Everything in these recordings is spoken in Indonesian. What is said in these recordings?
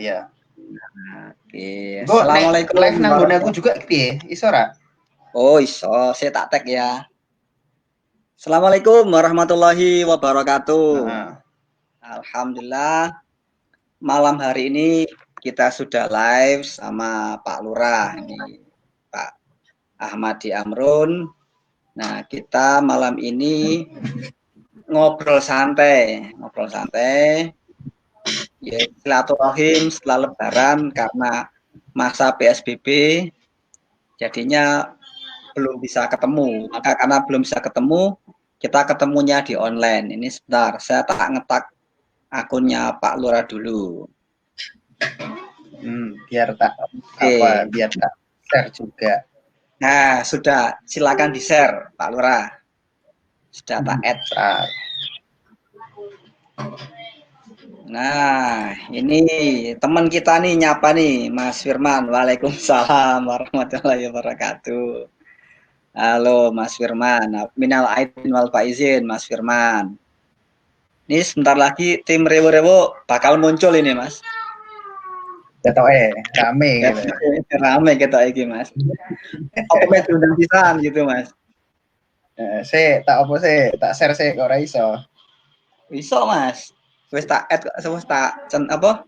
ya. Oke. Gue Assalamualaikum. Live nang gone aku juga piye? Iso ora? Oh, iso. Saya tak tag ya. Assalamualaikum warahmatullahi wabarakatuh. Alhamdulillah. Malam hari ini kita sudah live sama Pak Lurah ini, Pak Ahmadi Amrun. Nah, kita malam ini ngobrol santai. Ya, silaturahim setelah Lebaran karena masa PSBB, jadinya belum bisa ketemu. Maka karena belum bisa ketemu, kita ketemunya di online. Ini sebentar, saya tak ngetak akunnya Pak Lurah dulu. Biar tak share juga. Nah, sudah, silakan di-share Pak Lurah. Sudah tak add. Nah, ini teman kita nih nyapa nih, Mas Firman. Waalaikumsalam warahmatullahi wabarakatuh. Halo Mas Firman, minal aidin wal faizin Mas Firman. Ini sebentar lagi tim Rewo-Rewo bakal muncul ini Mas. Rame gitu. Rame kita iki Mas. Apa med undang pisan gitu Mas. Tak share kok ora iso. Iso Mas. Wis tak add kok wis tak apa?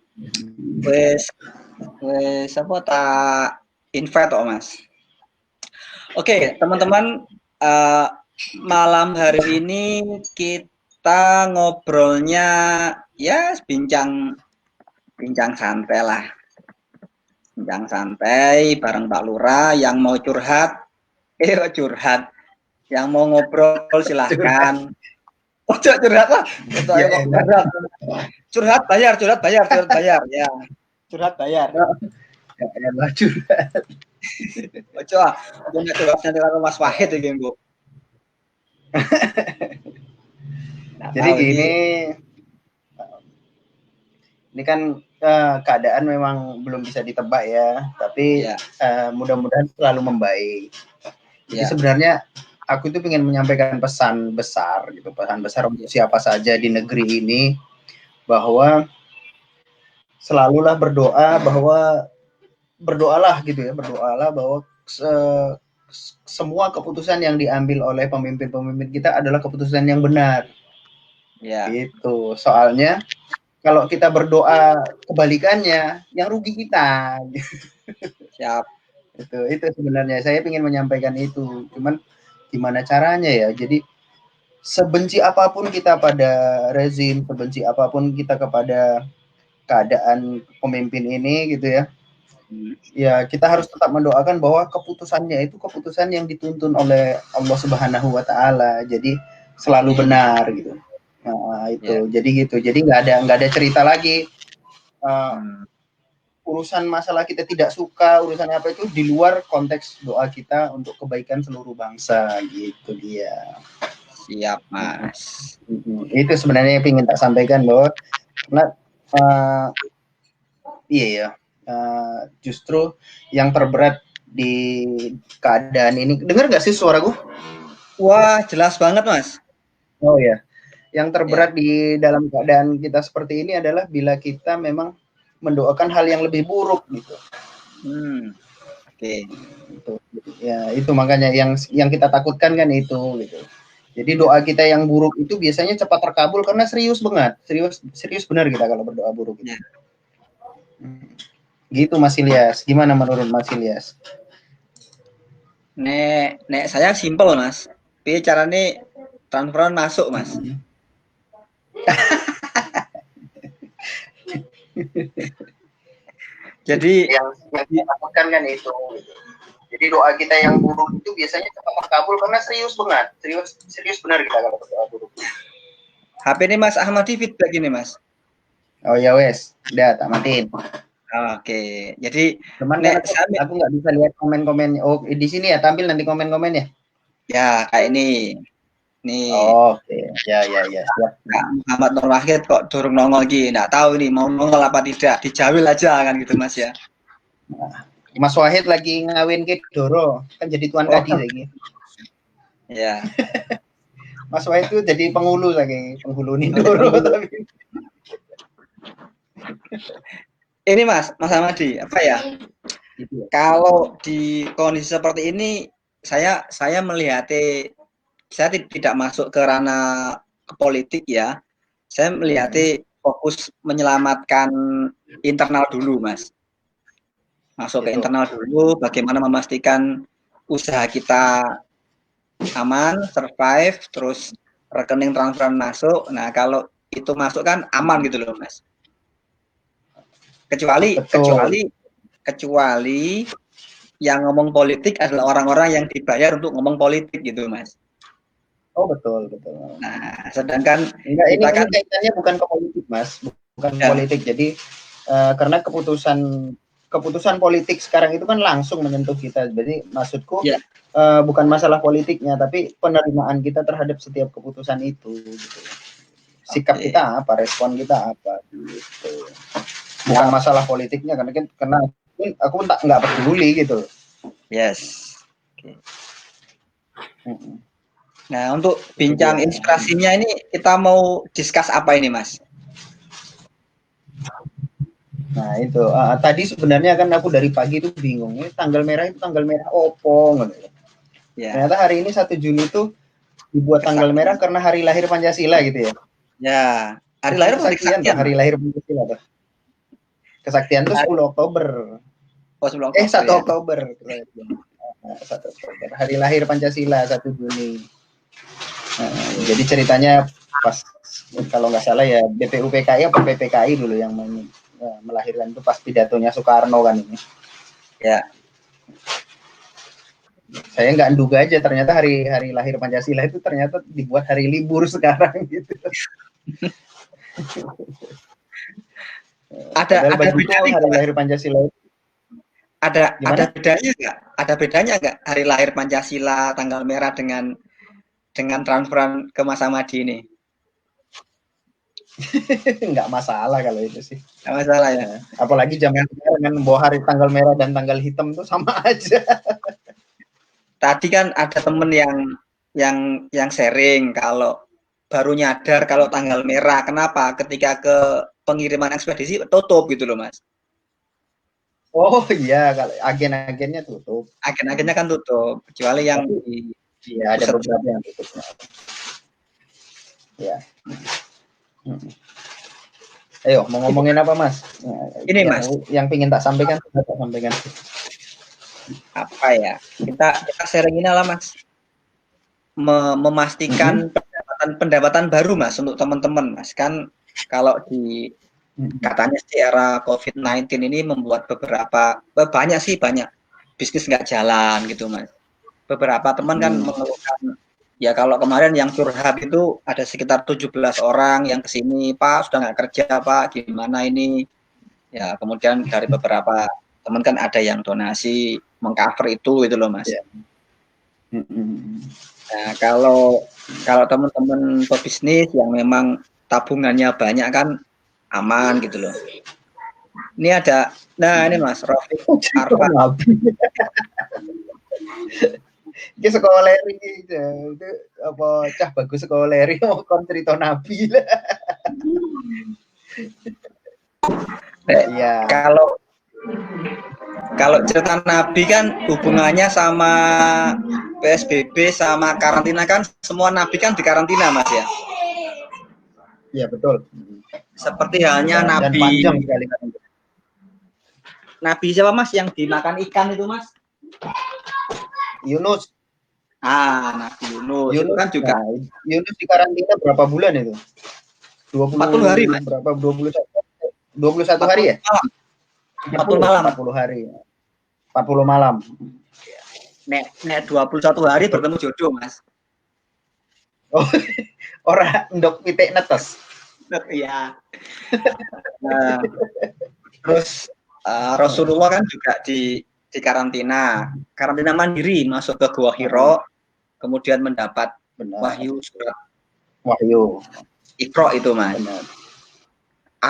Wis apa tak invite kok Mas. Oke, teman-teman, malam hari ini kita ngobrolnya ya bincang santai lah. Bincang santai bareng Pak Lurah yang mau curhat, yang mau ngobrol silahkan. Ojo curhat lah. Curhat bayar ya. Curhat bayar. Ya elah curhat. Ojo ah, punya curhatnya karo Mas Wahid iki, Bu. Jadi gini, ini kan keadaan memang belum bisa ditebak ya, tapi mudah-mudahan selalu membaik. Jadi sebenarnya aku itu ingin menyampaikan pesan besar gitu, pesan besar untuk siapa saja di negeri ini, bahwa selalulah berdoalah gitu ya, berdoalah bahwa semua keputusan yang diambil oleh pemimpin-pemimpin kita adalah keputusan yang benar. Ya. Gitu. Soalnya kalau kita berdoa kebalikannya, yang rugi kita. Siap. Itu sebenarnya saya ingin menyampaikan itu. Cuman gimana caranya ya? Jadi sebenci apapun kita pada rezim, sebenci apapun kita kepada keadaan pemimpin ini gitu ya. Ya kita harus tetap mendoakan bahwa keputusannya itu keputusan yang dituntun oleh Allah Subhanahu wa taala. Jadi selalu benar gitu. Nah, itu. Jadi gitu. Jadi nggak ada cerita lagi urusan masalah kita tidak suka, urusan apa itu di luar konteks doa kita untuk kebaikan seluruh bangsa gitu dia. Siap, Mas. Itu sebenarnya yang ingin tak sampaikan bahwa iya ya. Justru yang terberat di keadaan ini, dengar nggak sih suaraku? Wah, jelas banget Mas. Oh ya, yang terberat di dalam keadaan kita seperti ini adalah bila kita memang mendoakan hal yang lebih buruk gitu. Oke. Ya itu makanya yang kita takutkan kan itu gitu. Jadi doa kita yang buruk itu biasanya cepat terkabul karena serius banget, serius benar kita kalau berdoa buruk. Gitu. Gitu Mas Ilyas. Gimana menurut Mas Ilyas? Nek saya simpel Mas. Piye carane transferan masuk Mas? Jadi yang ditakutkan kan itu. Jadi doa kita yang buruk itu biasanya cepat terkabul karena serius banget, serius benar kita kalau berdoa buruk. HP ini Mas Ahmadi feedback ini Mas. Oh ya wes, udah tak matiin. Oke, jadi cuman aku nggak bisa lihat komen-komen. Oh di sini ya tampil nanti komen-komen ya? Ya kayak ini. Nih. Oke, ya. Siap. Nah, Muhammad Nur Wahid kok durung nongol lagi, nggak tahu nih mau nongol apa tidak, dijawil aja kan gitu Mas ya. Nah, Mas Wahid lagi ngawin ke Doro, kan jadi tuan kadi lagi. Ya. Mas Wahid itu jadi penghulu lagi, penghulu Nindoro tapi. Ini Mas Hamadi, apa ya? Gitu ya. Kalau di kondisi seperti ini, saya melihatnya, saya tidak masuk ke ranah politik ya. Saya melihatnya fokus menyelamatkan internal dulu, Mas. Masuk ke Gitu. internal dulu, bagaimana memastikan usaha kita aman, survive, terus rekening transferan masuk. Nah, kalau itu masuk kan aman gitu loh, Mas. Kecuali Betul. yang ngomong politik adalah orang-orang yang dibayar untuk ngomong politik gitu, Mas. Oh, betul. Nah, sedangkan Enggak, kita ini kan kaitannya bukan ke politik, Mas. Bukan ya, politik. Jadi karena keputusan politik sekarang itu kan langsung menyentuh kita. Jadi maksudku ya, bukan masalah politiknya, tapi penerimaan kita terhadap setiap keputusan itu. Gitu. Sikap okay. kita apa, respon kita apa, gitu. Bukan masalah politiknya, karena aku nggak peduli gitu. Yes. Okay. Nah, untuk bincang inspirasinya ini kita mau discuss apa ini, Mas? Nah itu tadi sebenarnya kan aku dari pagi itu bingung, ini tanggal merah itu tanggal merah opo gitu. Ya. Ternyata hari ini 1 Juni itu dibuat tanggal merah karena hari lahir Pancasila gitu ya. Ya, hari lahir Kesaktian tuh, hari lahir Pancasila tuh. Kesaktian tuh 10 Oktober. Oh, 10 Oktober 1 ya. Oktober. 1 Oktober. Hari lahir Pancasila 1 Juni. Jadi ceritanya pas kalau nggak salah ya BPUPKI atau PPKI dulu yang melahirkan itu pas pidatonya Soekarno kan ini. Ya. Saya nggak duga aja ternyata hari lahir Pancasila itu ternyata dibuat hari libur sekarang gitu. Ada bedanya hari lahir Pancasila itu. Ada bedanya nggak? Ada bedanya nggak hari lahir Pancasila tanggal merah dengan transferan ke Mas Hamadi ini? Nggak masalah kalau itu sih. Nggak masalah ya. Apalagi zaman sekarang kan bawa hari tanggal merah dan tanggal hitam itu sama aja. Tadi kan ada temen yang sharing kalau baru nyadar kalau tanggal merah. Kenapa? Ketika ke pengiriman ekspedisi tutup gitu loh, Mas. Oh iya, kalau agen-agennya tutup. Agen-agennya kan tutup, kecuali yang di ada beberapa yang tutup. Ya. Ayo, mau ngomongin apa, Mas? Ini, Mas. Yang pingin tak sampaikan, tak sampaikan. Apa ya? Kita sharing ini lah, Mas. Memastikan pendapatan baru, Mas, untuk teman-teman, Mas. Kan kalau di katanya di era COVID-19 ini membuat banyak bisnis nggak jalan gitu, Mas. Beberapa teman kan mengeluhkan, ya kalau kemarin yang curhat itu ada sekitar 17 orang yang kesini, Pak sudah nggak kerja Pak, gimana ini? Ya kemudian dari beberapa teman kan ada yang donasi mengcover itu loh, Mas. Ya. Nah kalau teman-teman pebisnis yang memang tabungannya banyak kan aman gitu loh. Ini ada, ini Mas Rafiq Arfa. Ini sekolah leri itu apa cah bagus sekolah leri mau kon cerita nabi lah. Iya. Kalau cerita nabi kan hubungannya sama PSBB sama karantina kan semua nabi kan di karantina, Mas ya. Iya betul. Seperti halnya nabi. Dan panjang sekali. Nabi siapa Mas yang dimakan ikan itu, Mas? Yunus. Nabi Yunus. Itu kan juga. Yunus di karantina berapa bulan itu? 40 hari, Mas. Berapa? 21 hari ya? 40 malam. 40 hari. 40 malam. Nek 21 hari bertemu jodoh, Mas. Oh, ora ndok pitik netes. Iya. Terus Rasulullah kan juga di karantina mandiri, masuk ke Gua Hiro, kemudian mendapat wahyu surat Iqra itu, Mas. Benar.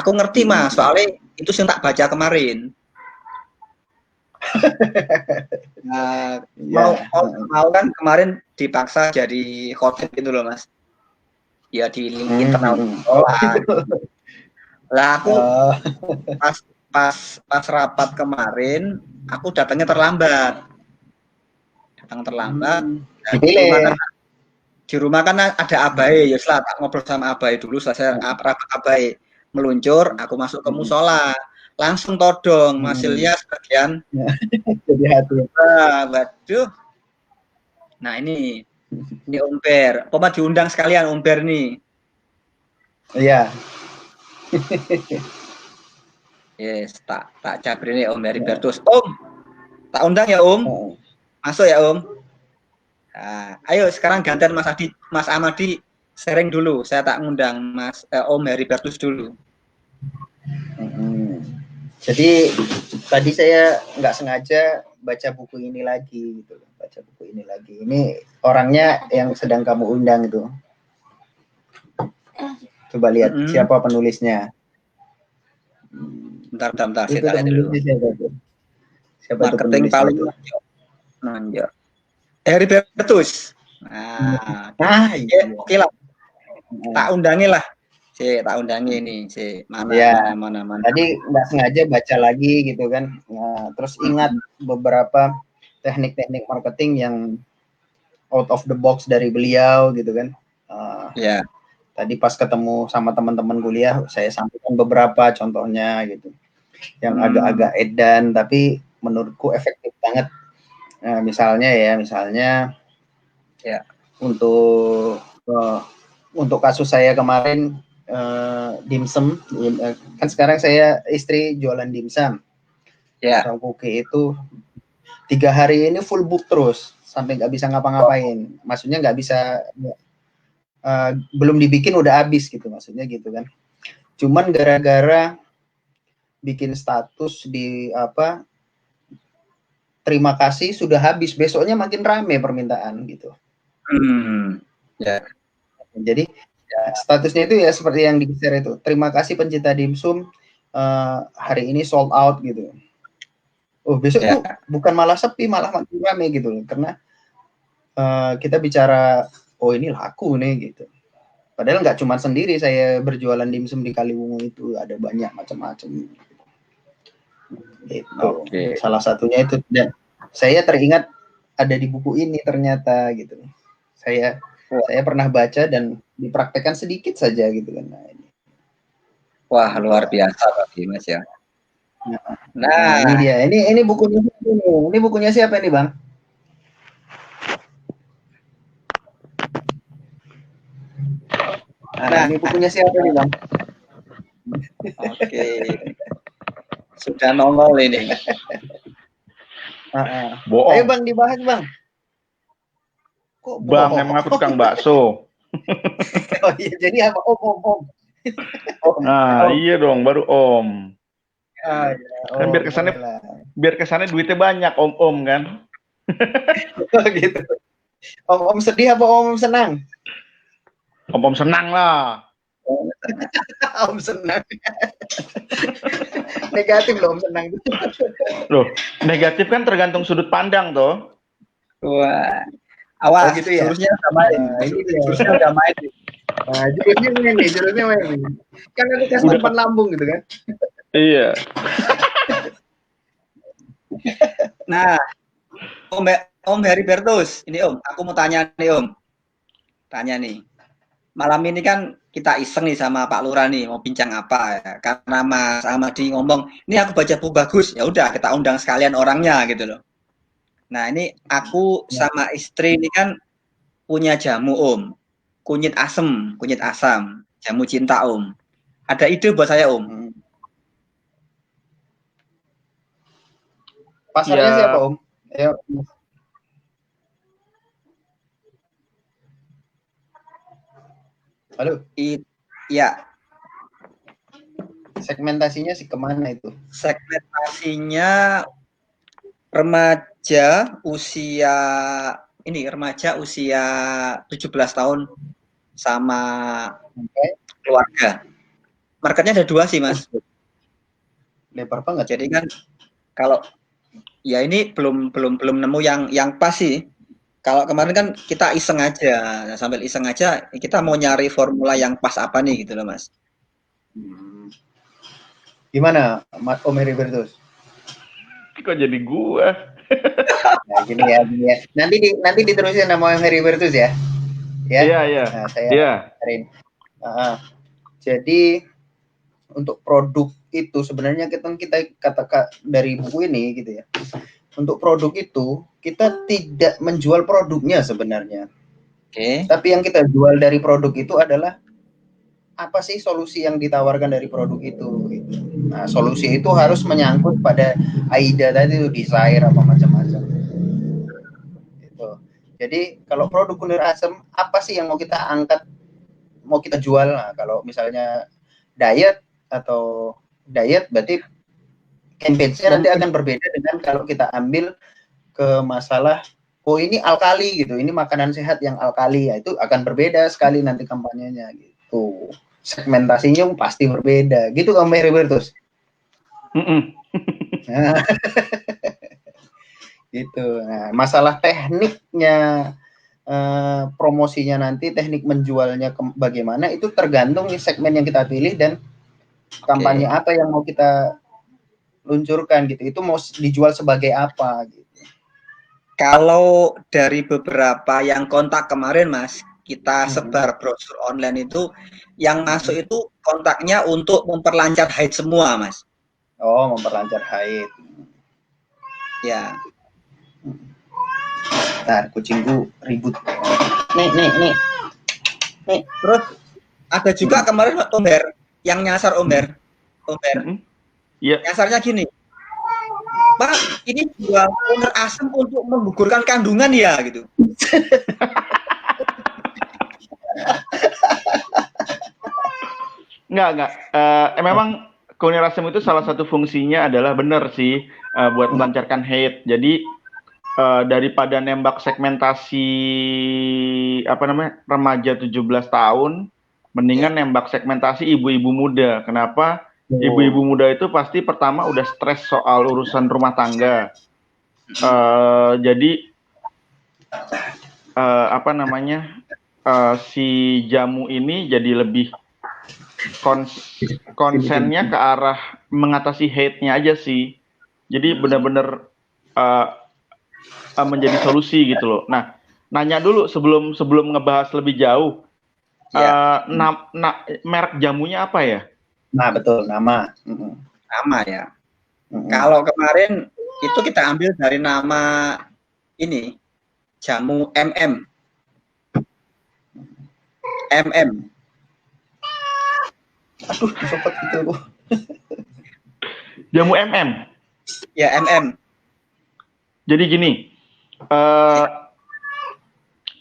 Aku ngerti, Mas, soalnya itu yang tak baca kemarin. Mau kan kemarin dipaksa jadi khotib itu loh, Mas. Ya di link internal. Lah aku pas rapat kemarin aku datangnya terlambat. Dipilih. Di rumah kan ada abai, ya setelah tak ngobrol sama abai dulu, selesai rapat abai meluncur, aku masuk ke musola, langsung todong, Mas Ilyas bagian jadi hati. Waduh. Nah ini Om Ber, Poma diundang sekalian Om Ber nih. Iya. Yes, tak cabri nih Om Heribertus. Om, tak undang ya Om. Masuk ya Om. Nah, ayo sekarang gantian Mas Amadi sharing dulu. Saya tak ngundang Om Heribertus dulu. Jadi tadi saya nggak sengaja baca buku ini lagi gitu. Baca buku ini lagi. Ini orangnya yang sedang kamu undang itu. Coba lihat siapa penulisnya. Bentar, saya lihat dulu. Siapa marketing paling nonjol. Heribertus. Iya. Oke lah. Tak undangi lah. Tak undangi nih, mana. Tadi nggak sengaja baca lagi gitu kan. Nah, terus ingat beberapa teknik-teknik marketing yang out of the box dari beliau gitu kan. Tadi pas ketemu sama teman-teman kuliah, saya sampaikan beberapa contohnya gitu, yang agak-agak edan tapi menurutku efektif banget. Nah, misalnya untuk kasus saya kemarin dimsum, kan sekarang saya istri jualan dimsum. Kuki itu 3 hari ini full book terus sampai nggak bisa ngapa-ngapain. Maksudnya nggak bisa, belum dibikin udah habis gitu, maksudnya gitu kan. Cuman gara-gara bikin status di terima kasih sudah habis, besoknya makin rame permintaan gitu. Jadi statusnya itu ya seperti yang di-share itu, terima kasih pencinta dimsum, hari ini sold out gitu. Besok tuh bukan malah sepi, malah makin rame gitu loh, karena kita bicara ini laku nih gitu. Padahal nggak cuma sendiri saya berjualan dimsum di Kaliwungu, itu ada banyak macam-macam gitu. Salah satunya itu, dan saya teringat ada di buku ini ternyata gitu. Saya pernah baca dan dipraktekkan sedikit saja gitu kan. Wah, luar biasa Pak Mas ya. Nah, ini dia. Ini bukunya ini. Ini bukunya siapa nih, Bang? Nah, ini bukunya siapa nih, Bang? Oke. Sudah nongol ini. Bohong. Ayo Bang, dibahas Bang. Kok Bang, emang aku tukang bakso. Oh iya, jadi apa? Om. Nah, iya dong, baru Om. Ya, kan biar kesannya duitnya banyak, Om kan. Gitu. Om sedih apa Om senang? Om senang lah. Om senang. Negatif loh Om senang. Loh, negatif kan tergantung sudut pandang toh. Wah. Awas, gitu ya? Jurusnya udah main. Jurusnya udah main. Nah, jurusnya main. Kan ada kasih umpan lambung gitu kan. Iya. Nah, Om Heribertus, ini Om, aku mau tanya nih Om. Tanya nih. Malam ini kan kita iseng nih sama Pak Lurah nih, mau bincang apa ya. Karena Mas Amadi ngomong, ini aku baca buku bagus, ya udah kita undang sekalian orangnya gitu loh. Nah, ini aku sama istri ini kan punya jamu Om. Kunyit asam, jamu cinta Om. Ada ide buat saya Om? Pasarnya siapa Om? Ayo. Halo. Iya. Segmentasinya sih kemana itu? Segmentasinya remaja usia 17 tahun sama keluarga. Marketnya ada 2 sih Mas. Lebar banget. Jadi kan kalau ya ini belum nemu yang pas sih. Kalau kemarin kan kita iseng aja, sambil iseng aja kita mau nyari formula yang pas apa nih gitu loh Mas. Gimana, Om Heribertus? Kok jadi gua? Nah, gini ya. Nanti diterusin sama Om Heribertus ya. Ya. Iya. Nah, saya Iya. Jadi untuk produk itu sebenarnya kita katakan dari buku ini gitu ya. Untuk produk itu kita tidak menjual produknya sebenarnya. Tapi yang kita jual dari produk itu adalah apa sih solusi yang ditawarkan dari produk itu. Gitu. Nah, solusi itu harus menyangkut pada AIDA tadi itu desain apa macam-macam. Gitu. Jadi kalau produk kunir asam apa sih yang mau kita angkat, mau kita jual? Nah, kalau misalnya diet atau diet berarti campaign-nya nanti akan berbeda dengan kalau kita ambil ke masalah oh ini alkali gitu, ini makanan sehat yang alkali, ya itu akan berbeda sekali nanti kampanyenya gitu. Segmentasinya pasti berbeda gitu Om Heribertus. Nah, gitu. Nah, masalah tekniknya promosinya nanti, teknik menjualnya bagaimana itu tergantung segmen yang kita pilih dan kampanye apa yang mau kita luncurkan gitu. Itu mau dijual sebagai apa gitu. Kalau dari beberapa yang kontak kemarin Mas, kita sebar brosur online itu, yang masuk itu kontaknya untuk memperlancar haid semua Mas. Oh, memperlancar haid. Ya. Nah, kucingku ribut. Nih. Terus ada juga kemarin Om Her, yang nyasar Om Her. Iya. Nyasarnya gini. Pak, ini jual kunir asam untuk menggugurkan kandungan ya gitu. Enggak. Memang kunir asam itu salah satu fungsinya adalah benar sih buat melancarkan haid. Jadi daripada nembak segmentasi remaja 17 tahun, mendingan nembak segmentasi ibu-ibu muda. Kenapa? Ibu-ibu muda itu pasti pertama udah stres soal urusan rumah tangga. Jadi si jamu ini jadi lebih konsennya ke arah mengatasi haidnya aja sih. Jadi benar-benar menjadi solusi gitu loh. Nah, nanya dulu sebelum ngebahas lebih jauh. Merek jamunya apa ya? Nah, betul, nama. Nama ya. Kalau kemarin itu kita ambil dari nama ini, jamu MM. Aduh, disopet gitu. Jamu MM? Ya, MM. Jadi gini,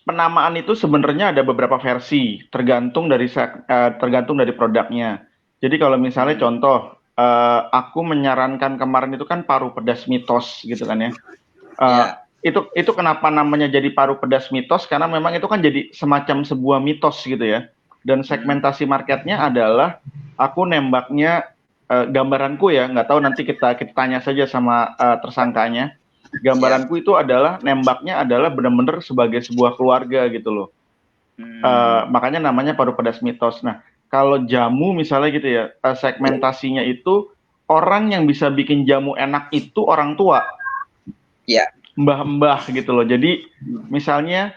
penamaan itu sebenarnya ada beberapa versi, tergantung dari produknya. Jadi kalau misalnya contoh, aku menyarankan kemarin itu kan paru pedas mitos gitu kan ya. Itu kenapa namanya jadi paru pedas mitos? Karena memang itu kan jadi semacam sebuah mitos gitu ya. Dan segmentasi marketnya adalah aku nembaknya gambaranku ya, nggak tahu nanti kita tanya saja sama tersangkanya. Gambaranku itu adalah nembaknya adalah benar-benar sebagai sebuah keluarga gitu loh. Makanya namanya paru pedas mitos. Nah, kalau jamu misalnya gitu ya, segmentasinya itu orang yang bisa bikin jamu enak itu orang tua. Iya. Mbah-mbah gitu loh. Jadi misalnya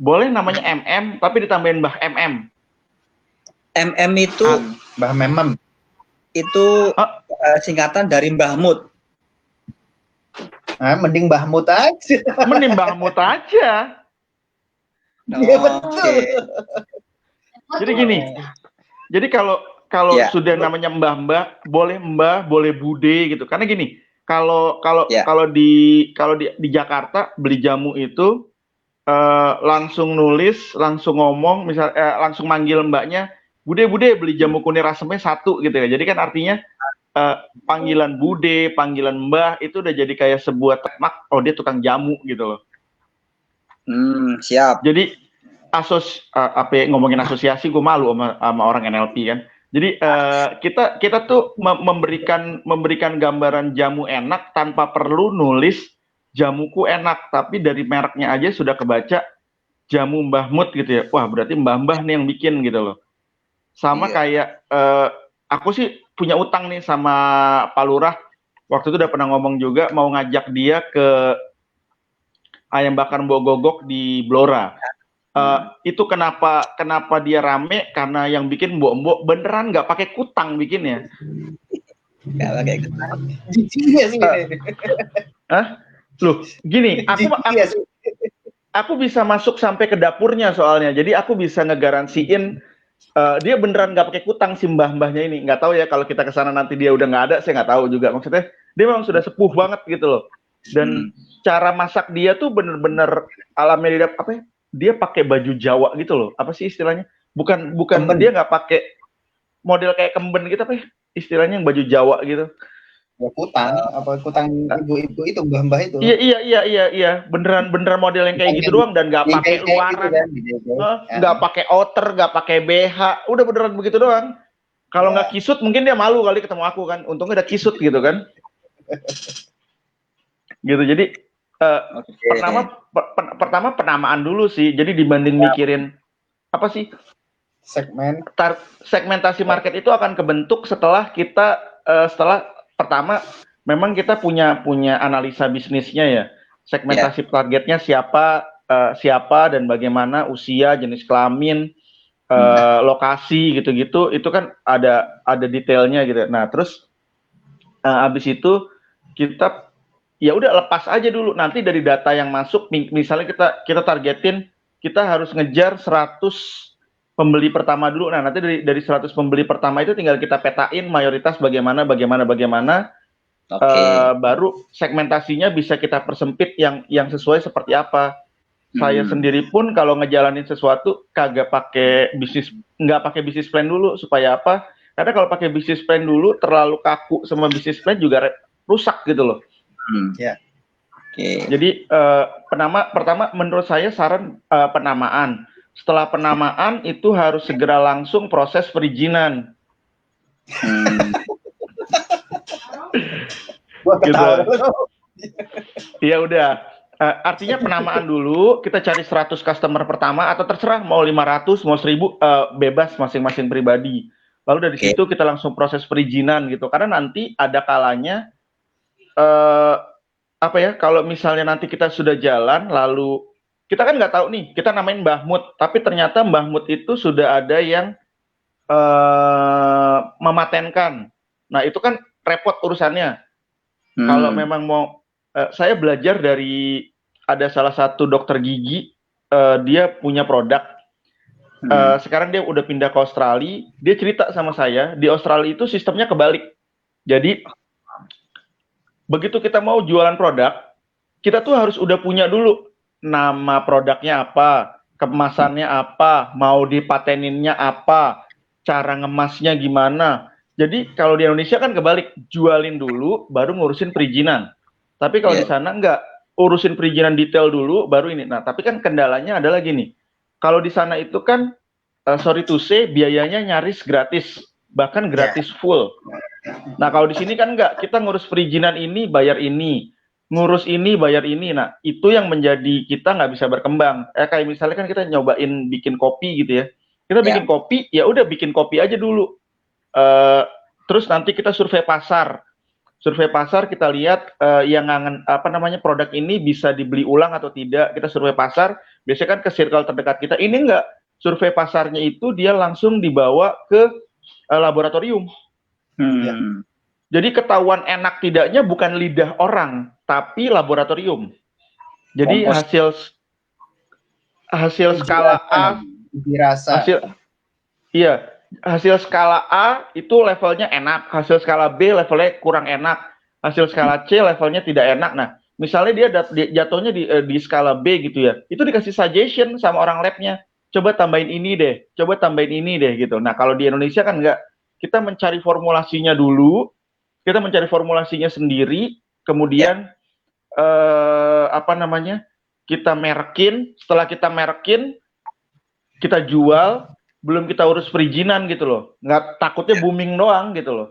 boleh namanya MM tapi ditambahin Mbah MM. MM itu Mbah Memem. Itu singkatan dari Mbah Mut. Nah, mending Mbah Mut aja. Mending Mbah Mut aja. Iya betul. Jadi gini. Jadi kalau sudah namanya mbah-mbah, boleh mbah, boleh bude gitu. Karena gini, kalau di Jakarta beli jamu itu langsung nulis, langsung ngomong, langsung manggil mbaknya, bude beli jamu kunir asemnya 1 gitu ya. Jadi kan artinya panggilan bude, panggilan mbah itu udah jadi kayak sebuah tekmak, oh dia tukang jamu gitu loh. Siap. Jadi ngomongin asosiasi gue malu sama orang NLP kan. Jadi kita tuh memberikan gambaran jamu enak tanpa perlu nulis jamuku enak, tapi dari mereknya aja sudah kebaca jamu Mbah Mut gitu ya. Wah, berarti mbah-mbah nih yang bikin gitu loh. Sama kayak aku sih punya utang nih sama Pak Lurah. Waktu itu udah pernah ngomong juga mau ngajak dia ke ayam bakar Mbok Gogok di Blora. Itu kenapa dia rame, karena yang bikin Mbok beneran nggak pakai kutang bikinnya. Nggak pakai kutang. Jijinya sih ini. Loh, gini, aku bisa masuk sampai ke dapurnya soalnya. Jadi aku bisa ngegaransiin dia beneran nggak pakai kutang si mbah-mbahnya ini. Nggak tahu ya kalau kita ke sana nanti dia udah nggak ada, saya nggak tahu juga. Maksudnya dia memang sudah sepuh banget gitu loh. Dan cara masak dia tuh bener-bener alamnya apa ya? Dia pakai baju Jawa gitu loh. Apa sih istilahnya? Bukan kemben. Dia nggak pakai model kayak kemben gitu, apa ya? Istilahnya yang baju Jawa gitu. Ya kutang, apa kutang ibu-ibu itu, mbah-mbah itu. Iya. Beneran model yang kayak gitu doang, dan nggak pakai luaran. Nggak pakai outer, nggak pakai BH. Udah beneran begitu doang. Kalau nggak kisut mungkin dia malu kali ketemu aku kan. Untungnya udah kisut gitu kan. Gitu, jadi pertama penamaan dulu sih. Jadi dibanding mikirin apa sih segmentasi market itu akan kebentuk setelah kita pertama memang kita punya analisa bisnisnya ya, segmentasi targetnya siapa dan bagaimana, usia, jenis kelamin, lokasi gitu-gitu, itu kan ada detailnya gitu. Nah terus abis itu kita ya udah lepas aja dulu, nanti dari data yang masuk, misalnya kita targetin kita harus ngejar 100 pembeli pertama dulu. Nah nanti dari 100 pembeli pertama itu tinggal kita petain mayoritas bagaimana, baru segmentasinya bisa kita persempit yang sesuai seperti apa. Saya sendiri pun kalau ngejalanin sesuatu nggak pakai bisnis plan dulu. Supaya apa? Karena kalau pakai bisnis plan dulu terlalu kaku sama bisnis plan juga rusak gitu loh. Jadi pertama menurut saya saran penamaan. Setelah penamaan itu harus segera langsung proses perizinan. Gitu. Ya udah. Artinya penamaan dulu, kita cari 100 customer pertama, atau terserah mau 500, mau 1000, bebas masing-masing pribadi. Lalu dari situ kita langsung proses perizinan gitu. Karena nanti ada kalanya kalau misalnya nanti kita sudah jalan, lalu kita kan nggak tahu nih, kita namain Mbah Mut, tapi ternyata Mbah Mut itu sudah ada yang mematenkan. Nah itu kan repot urusannya. Kalau memang mau, saya belajar dari ada salah satu dokter gigi, dia punya produk. Sekarang dia udah pindah ke Australia. Dia cerita sama saya, di Australia itu sistemnya kebalik. Jadi begitu kita mau jualan produk, kita tuh harus udah punya dulu nama produknya apa, kemasannya apa, mau dipateninnya apa, cara ngemasnya gimana. Jadi kalau di Indonesia kan kebalik, jualin dulu baru ngurusin perizinan. Tapi kalau di sana enggak, urusin perizinan detail dulu baru ini. Nah, tapi kan kendalanya adalah gini. Kalau di sana itu kan sorry to say, biayanya nyaris gratis, bahkan gratis full. Nah, kalau di sini kan enggak, kita ngurus perizinan ini, bayar ini, ngurus ini, bayar ini. Nah, itu yang menjadi kita nggak bisa berkembang. Kayak misalnya kan kita nyobain bikin kopi gitu ya. Kita bikin kopi, ya udah bikin kopi aja dulu. Terus nanti kita survei pasar. Survei pasar kita lihat yang produk ini bisa dibeli ulang atau tidak. Kita survei pasar, biasanya kan ke circle terdekat kita. Ini enggak, survei pasarnya itu dia langsung dibawa ke laboratorium. Jadi ketahuan enak tidaknya bukan lidah orang, tapi laboratorium. Jadi hasil skala A, hasil skala A itu levelnya enak, hasil skala B levelnya kurang enak, hasil skala C levelnya tidak enak. Nah, misalnya dia jatuhnya di skala B gitu ya, itu dikasih suggestion sama orang labnya, coba tambahin ini deh, gitu. Nah, kalau di Indonesia kan enggak, kita mencari formulasinya dulu, kita mencari formulasinya sendiri, kemudian kita merkin, setelah kita merkin, kita jual, belum kita urus perizinan gitu loh. Nggak, takutnya booming doang gitu loh.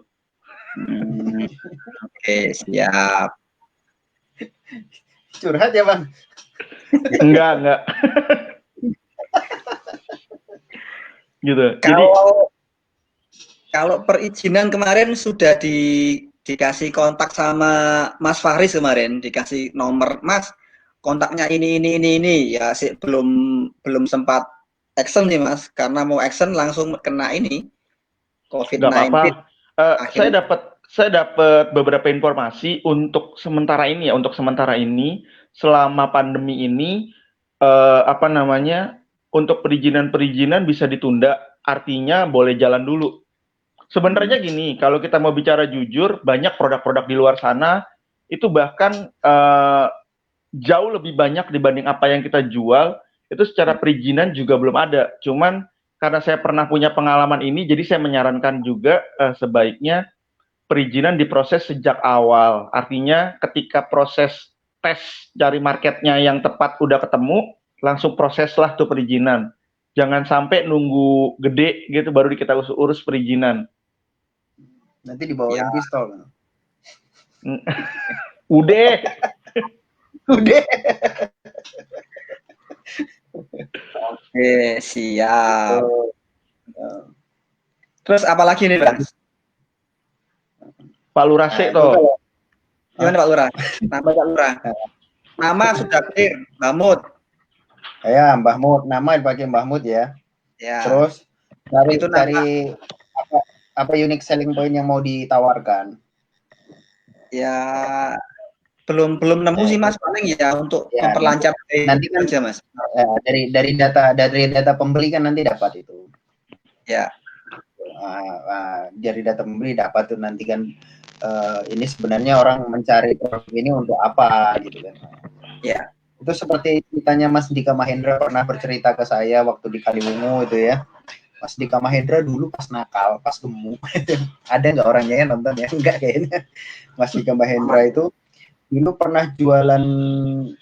Oke, siap. Curhat ya Bang? Enggak. Gitu. Kalau perizinan kemarin sudah dikasih kontak sama Mas Faris kemarin, dikasih nomor, Mas, kontaknya ini ya sih belum sempat action nih Mas, karena mau action langsung kena ini Nggak apa-apa. COVID-19 akhirnya. Saya dapat beberapa informasi untuk sementara ini ya, untuk sementara ini selama pandemi ini apa namanya untuk perizinan bisa ditunda, artinya boleh jalan dulu. Sebenarnya gini, kalau kita mau bicara jujur, banyak produk-produk di luar sana itu bahkan jauh lebih banyak dibanding apa yang kita jual, itu secara perizinan juga belum ada. Cuman karena saya pernah punya pengalaman ini, jadi saya menyarankan juga sebaiknya perizinan diproses sejak awal. Artinya ketika proses tes cari marketnya yang tepat udah ketemu, langsung proseslah tuh perizinan. Jangan sampai nunggu gede gitu baru kita urus perizinan. Nanti dibawain pistol. Udah. Udah. Oke, siap. Terus apa lagi nih, Mas? Pak Lurah sih toh. Gimana Pak Lurah? Nama Pak Lurah. Nama sudah clear, Mahmud. Ya, Mbah Mut. Nama dipakai Mbah Mut ya. Ya. Terus Itu cari apa unique selling point yang mau ditawarkan. Ya belum nemu sih Mas, paling ya untuk Ya, memperlancar nanti kan aja Mas. Dari data pembeli kan nanti dapat itu. Ya. Dari data pembeli dapat tuh nanti kan ini sebenarnya orang mencari produk ini untuk apa gitu kan. Ya. Itu seperti ceritanya Mas Dika Mahendra pernah bercerita ke saya waktu di Kaliwungu itu ya. Mas Dika Mahendra dulu pas nakal, pas gemuk. Ada nggak orangnya yang nonton ya? Enggak kayaknya. Mas Dika Mahendra itu dulu pernah jualan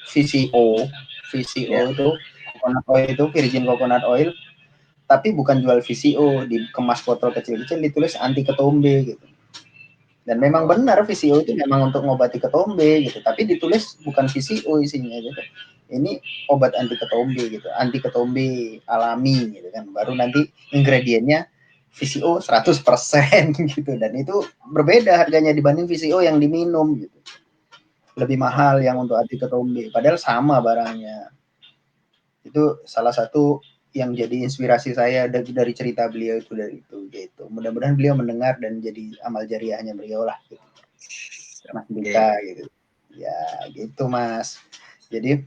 VCO Ya. itu coconut oil itu virgin coconut oil, tapi bukan jual VCO, dikemas botol kecil-kecil ditulis anti ketombe gitu. Dan memang benar VCO itu memang untuk ngobati ketombe gitu, tapi ditulis bukan VCO isinya gitu. Ini obat anti ketombe gitu, anti ketombe alami gitu kan. Baru nanti ingredientnya VCO 100% gitu, dan itu berbeda harganya dibanding VCO yang diminum gitu. Lebih mahal yang untuk anti ketombe, padahal sama barangnya. Itu salah satu yang jadi inspirasi saya dari cerita beliau itu dari itu gitu. Mudah-mudahan beliau mendengar dan jadi amal jariahnya beliau lah gitu. Mas Dika gitu. Ya gitu Mas. Jadi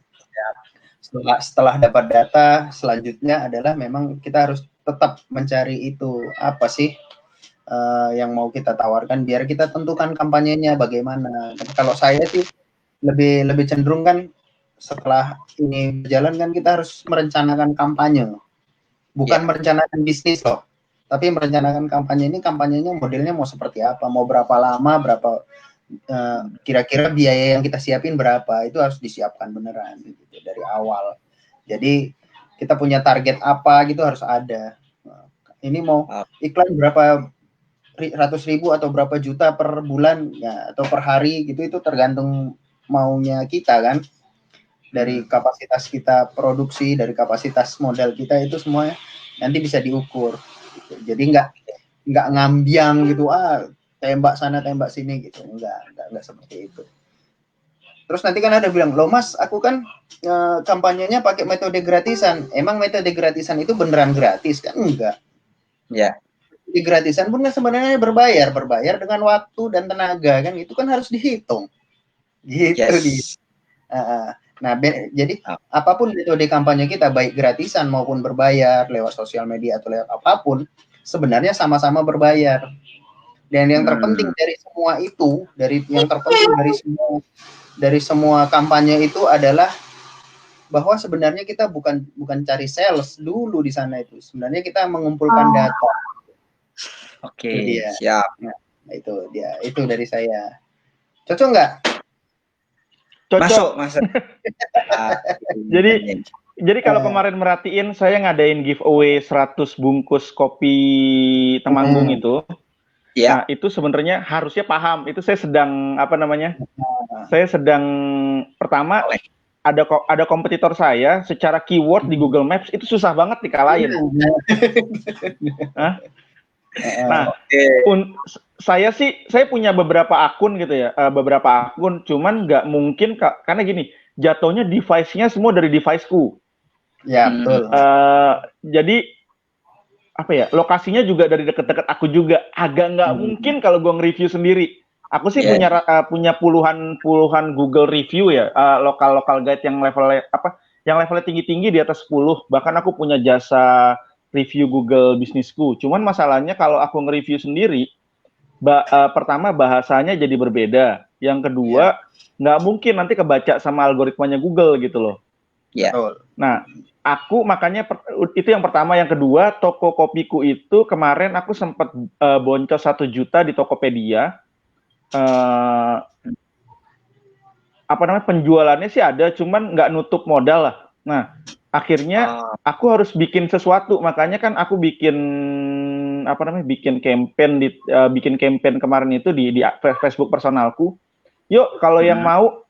setelah dapat data selanjutnya adalah memang kita harus tetap mencari itu apa sih yang mau kita tawarkan biar kita tentukan kampanyenya bagaimana. Kalau saya sih lebih cenderung kan setelah ini berjalan kan kita harus merencanakan kampanye, bukan merencanakan bisnis loh, tapi merencanakan kampanye. Ini kampanyenya modelnya mau seperti apa, mau berapa lama, berapa kira-kira biaya yang kita siapin berapa, itu harus disiapkan beneran gitu dari awal. Jadi kita punya target apa gitu harus ada. Ini mau iklan berapa ratus ribu atau berapa juta per bulan ya, atau per hari gitu, itu tergantung maunya kita kan. Dari kapasitas kita produksi, dari kapasitas modal kita, itu semuanya nanti bisa diukur gitu. Jadi nggak ngambiang gitu, tembak sana tembak sini gitu, nggak seperti itu. Terus nanti kan ada bilang, loh Mas, aku kan kampanyenya pakai metode gratisan. Emang metode gratisan itu beneran gratis kan? Enggak. Ya. Di gratisan pun sebenarnya berbayar dengan waktu dan tenaga kan, itu kan harus dihitung gitu. Nah, jadi apapun metode kampanye kita, baik gratisan maupun berbayar lewat sosial media atau lewat apapun, sebenarnya sama-sama berbayar. Dan yang terpenting dari semua itu, dari semua kampanye itu adalah bahwa sebenarnya kita bukan cari sales dulu di sana itu. Sebenarnya kita mengumpulkan data. Oke, siap. Nah, itu dia. Itu dari saya. Cocok nggak? Masuk. Jadi kalau kemarin merhatiin saya ngadain giveaway 100 bungkus kopi Temanggung itu. Ya. Nah, itu sebenarnya harusnya paham. Itu saya sedang saya sedang pertama ada kompetitor saya secara keyword di Google Maps itu susah banget dikalahin. Nah, saya punya beberapa akun gitu ya, beberapa akun, cuman nggak mungkin karena gini, jatuhnya device-nya semua dari device-ku. Ya, betul. Jadi apa ya, lokasinya juga dari deket-deket aku juga. Agak nggak mungkin kalau gue nge-review sendiri. Aku sih punya puluhan Google review ya, lokal guide yang levelnya tinggi-tinggi di atas 10. Bahkan aku punya jasa review Google bisnisku. Cuman masalahnya kalau aku nge-review sendiri, pertama bahasanya jadi berbeda. Yang kedua, nggak mungkin nanti kebaca sama algoritmanya Google gitu loh. Nah, aku makanya itu yang pertama. Yang kedua, toko kopiku itu kemarin aku sempat boncos 1 juta di Tokopedia. Penjualannya sih ada, cuman nggak nutup modal lah. Nah, akhirnya aku harus bikin sesuatu, makanya kan aku bikin campaign kemarin itu di Facebook personalku. Yuk, kalau yang mau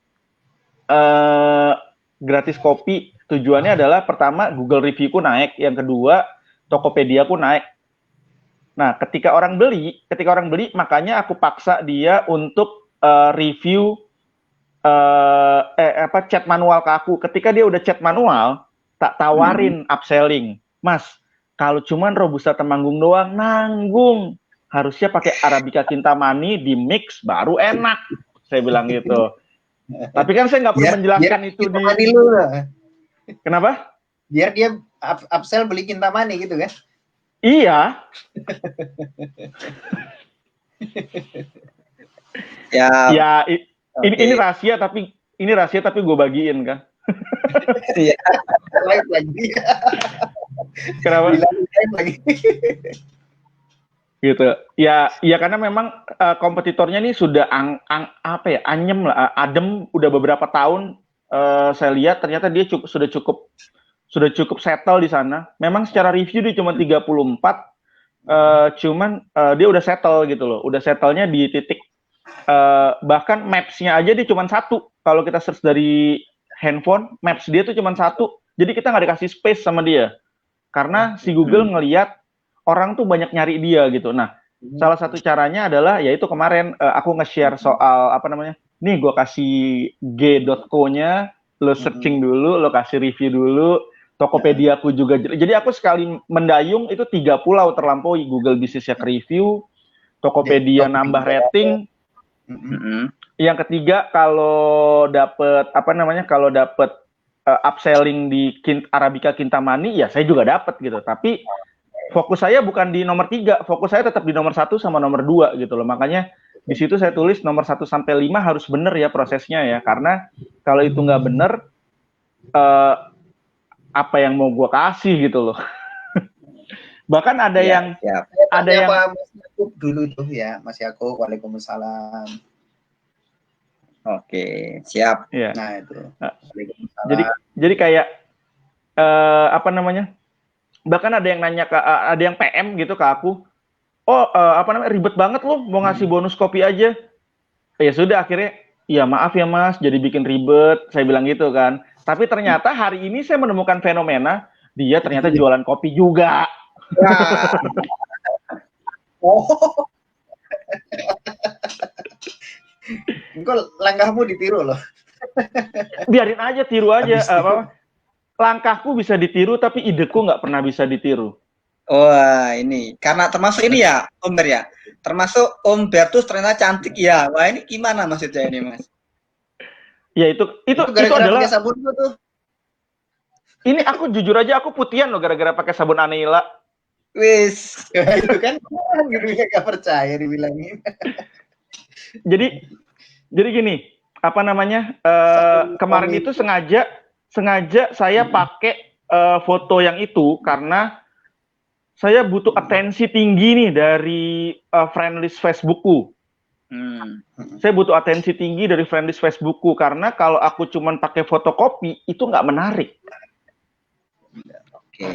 gratis kopi, tujuannya adalah pertama Google reviewku naik, yang kedua Tokopedia-ku naik. Nah, ketika orang beli, makanya aku paksa dia untuk review chat manual ke aku. Ketika dia udah chat manual, tak tawarin upselling. Mas, kalau cuman Robusta Temanggung doang, nanggung. Harusnya pakai Arabica Kintamani di mix baru enak. Saya bilang gitu. Tapi kan saya nggak perlu menjelaskan itu di. Kenapa? Biar dia upsell beli Kintamani gitu kan? Iya. Ini rahasia tapi gue bagiin kan. Iya. Live lagi. Kenapa? Live lagi. Gitu. Ya karena memang kompetitornya ini sudah anyem lah, adem udah beberapa tahun. Saya lihat ternyata dia sudah cukup settle di sana. Memang secara review dia cuma 34, cuman dia udah settle gitu loh. Udah settlenya di titik bahkan maps-nya aja dia cuma 1. Kalau kita search dari handphone, maps dia tuh cuma 1. Jadi kita nggak dikasih space sama dia. Karena si Google ngelihat orang tuh banyak nyari dia gitu. Nah, salah satu caranya adalah yaitu kemarin aku nge-share soal nih gue kasih g.co-nya, lo searching dulu, lo kasih review dulu, Tokopedia aku juga. Jadi aku sekali mendayung itu 3 pulau terlampaui. Google bisnisnya ke review, Tokopedia nambah rating. Yang ketiga kalau dapet upselling di Arabica Kintamani, ya saya juga dapat gitu. Tapi fokus saya bukan di nomor 3, fokus saya tetap di nomor 1 sama nomor 2 gitu loh. Makanya di situ saya tulis nomor 1 sampai 5 harus benar ya prosesnya ya. Karena kalau itu nggak benar, apa yang mau gue kasih gitu loh. Bahkan ada yang Mas Yakub dulu tuh ya, Mas Yakub. Waalaikumsalam. Oke, siap. Ya. Nah itu. Jadi kayak bahkan ada yang nanya ada yang PM gitu ke aku. Ribet banget loh mau ngasih bonus kopi aja. Ya sudah akhirnya, ya maaf ya Mas, jadi bikin ribet. Saya bilang gitu kan. Tapi ternyata hari ini saya menemukan fenomena dia ternyata jualan kopi juga. Oh. Engkau langkahmu ditiru loh. Biarin aja, tiru aja. Langkahku bisa ditiru, tapi ideku nggak pernah bisa ditiru. Wah, ini karena termasuk ini ya, Om Ber ya. Termasuk Om Bertus ternyata cantik ya. Wah, ini gimana maksudnya ini, Mas? Ya itu adalah sabunmu tuh. Ini aku jujur aja aku putihan loh gara-gara pakai sabun Aneila. Wis, itu kan gak percaya dibilangin. Jadi gini, kemarin itu sengaja saya pakai foto yang itu karena saya butuh atensi tinggi nih dari friendlist Facebookku. Saya butuh atensi tinggi dari friendlist Facebookku karena kalau aku cuman pakai fotokopi itu nggak menarik. Oke.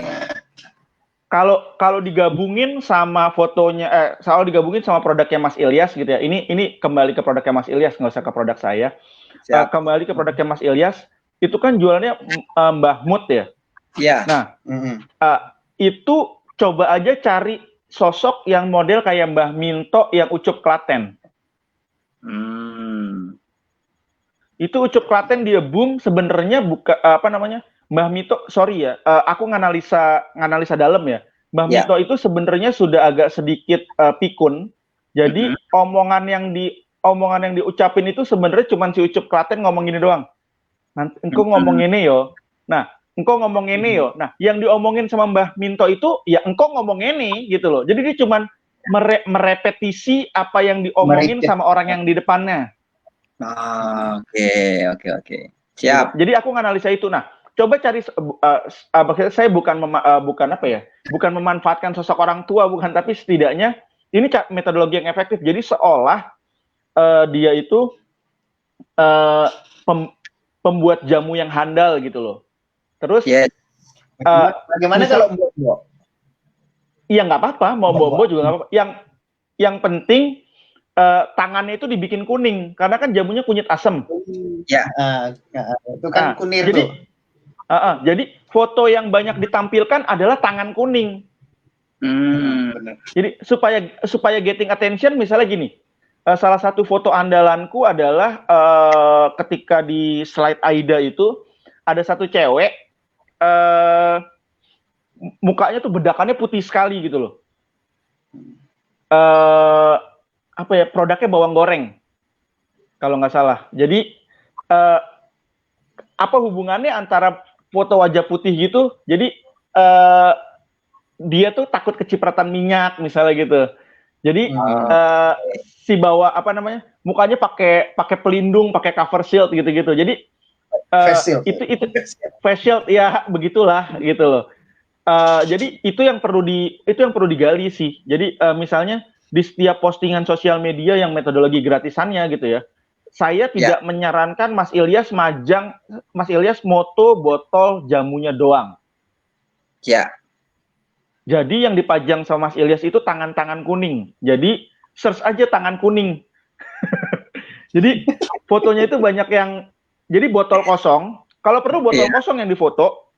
Kalau digabungin sama fotonya, kalau digabungin sama produknya Mas Ilyas gitu ya. Ini kembali ke produknya Mas Ilyas, nggak usah ke produk saya. Kembali ke produknya Mas Ilyas, itu kan jualannya Mbah Mut ya. Iya. Nah, itu coba aja cari sosok yang model kayak Mbah Minto yang Ucup Klaten. Itu Ucup Klaten dia boom sebenarnya Mbah Minto, sorry ya, aku nganalisa dalam ya. Mbah Minto itu sebenarnya sudah agak sedikit pikun. Jadi omongan yang diucapin itu sebenarnya cuma si Ucup Klaten ngomong gini doang. Nanti engkau ngomong ini yo. Nah, engkau ngomong ini yo. Nah, yang diomongin sama Mbah Minto itu ya engkau ngomong ini gitu loh. Jadi dia cuma merepetisi apa yang diomongin sama orang yang di depannya. Oke. Siap. Jadi aku nganalisa itu. Nah, coba cari saya bukan memanfaatkan sosok orang tua, bukan, tapi setidaknya ini metodologi yang efektif. Jadi seolah dia itu pembuat jamu yang handal gitu loh. Terus bagaimana kalau Mbok? Iya nggak apa-apa, mau Mbok juga nggak apa-apa. Yang penting tangannya itu dibikin kuning karena kan jamunya kunyit asem. Ya, itu kan kunir tuh. Jadi foto yang banyak ditampilkan adalah tangan kuning. Benar. Jadi supaya getting attention, misalnya gini, salah satu foto andalanku adalah ketika di slide Aida itu ada satu cewek mukanya tuh bedakannya putih sekali gitu loh. Produknya bawang goreng kalau nggak salah. Jadi apa hubungannya antara foto wajah putih gitu? Jadi dia tuh takut kecipratan minyak misalnya gitu. Jadi si bawa mukanya pakai pelindung, pakai cover shield gitu-gitu. Jadi itu face shield ya begitulah gitu loh. Jadi itu yang perlu digali sih. Jadi misalnya di setiap postingan sosial media yang metodologi gratisannya gitu ya, saya tidak menyarankan Mas Ilyas moto botol jamunya doang. Ya. Jadi yang dipajang sama Mas Ilyas itu tangan-tangan kuning. Jadi search aja tangan kuning. Jadi fotonya itu banyak yang, jadi botol kosong. Kalau perlu botol kosong yang difoto.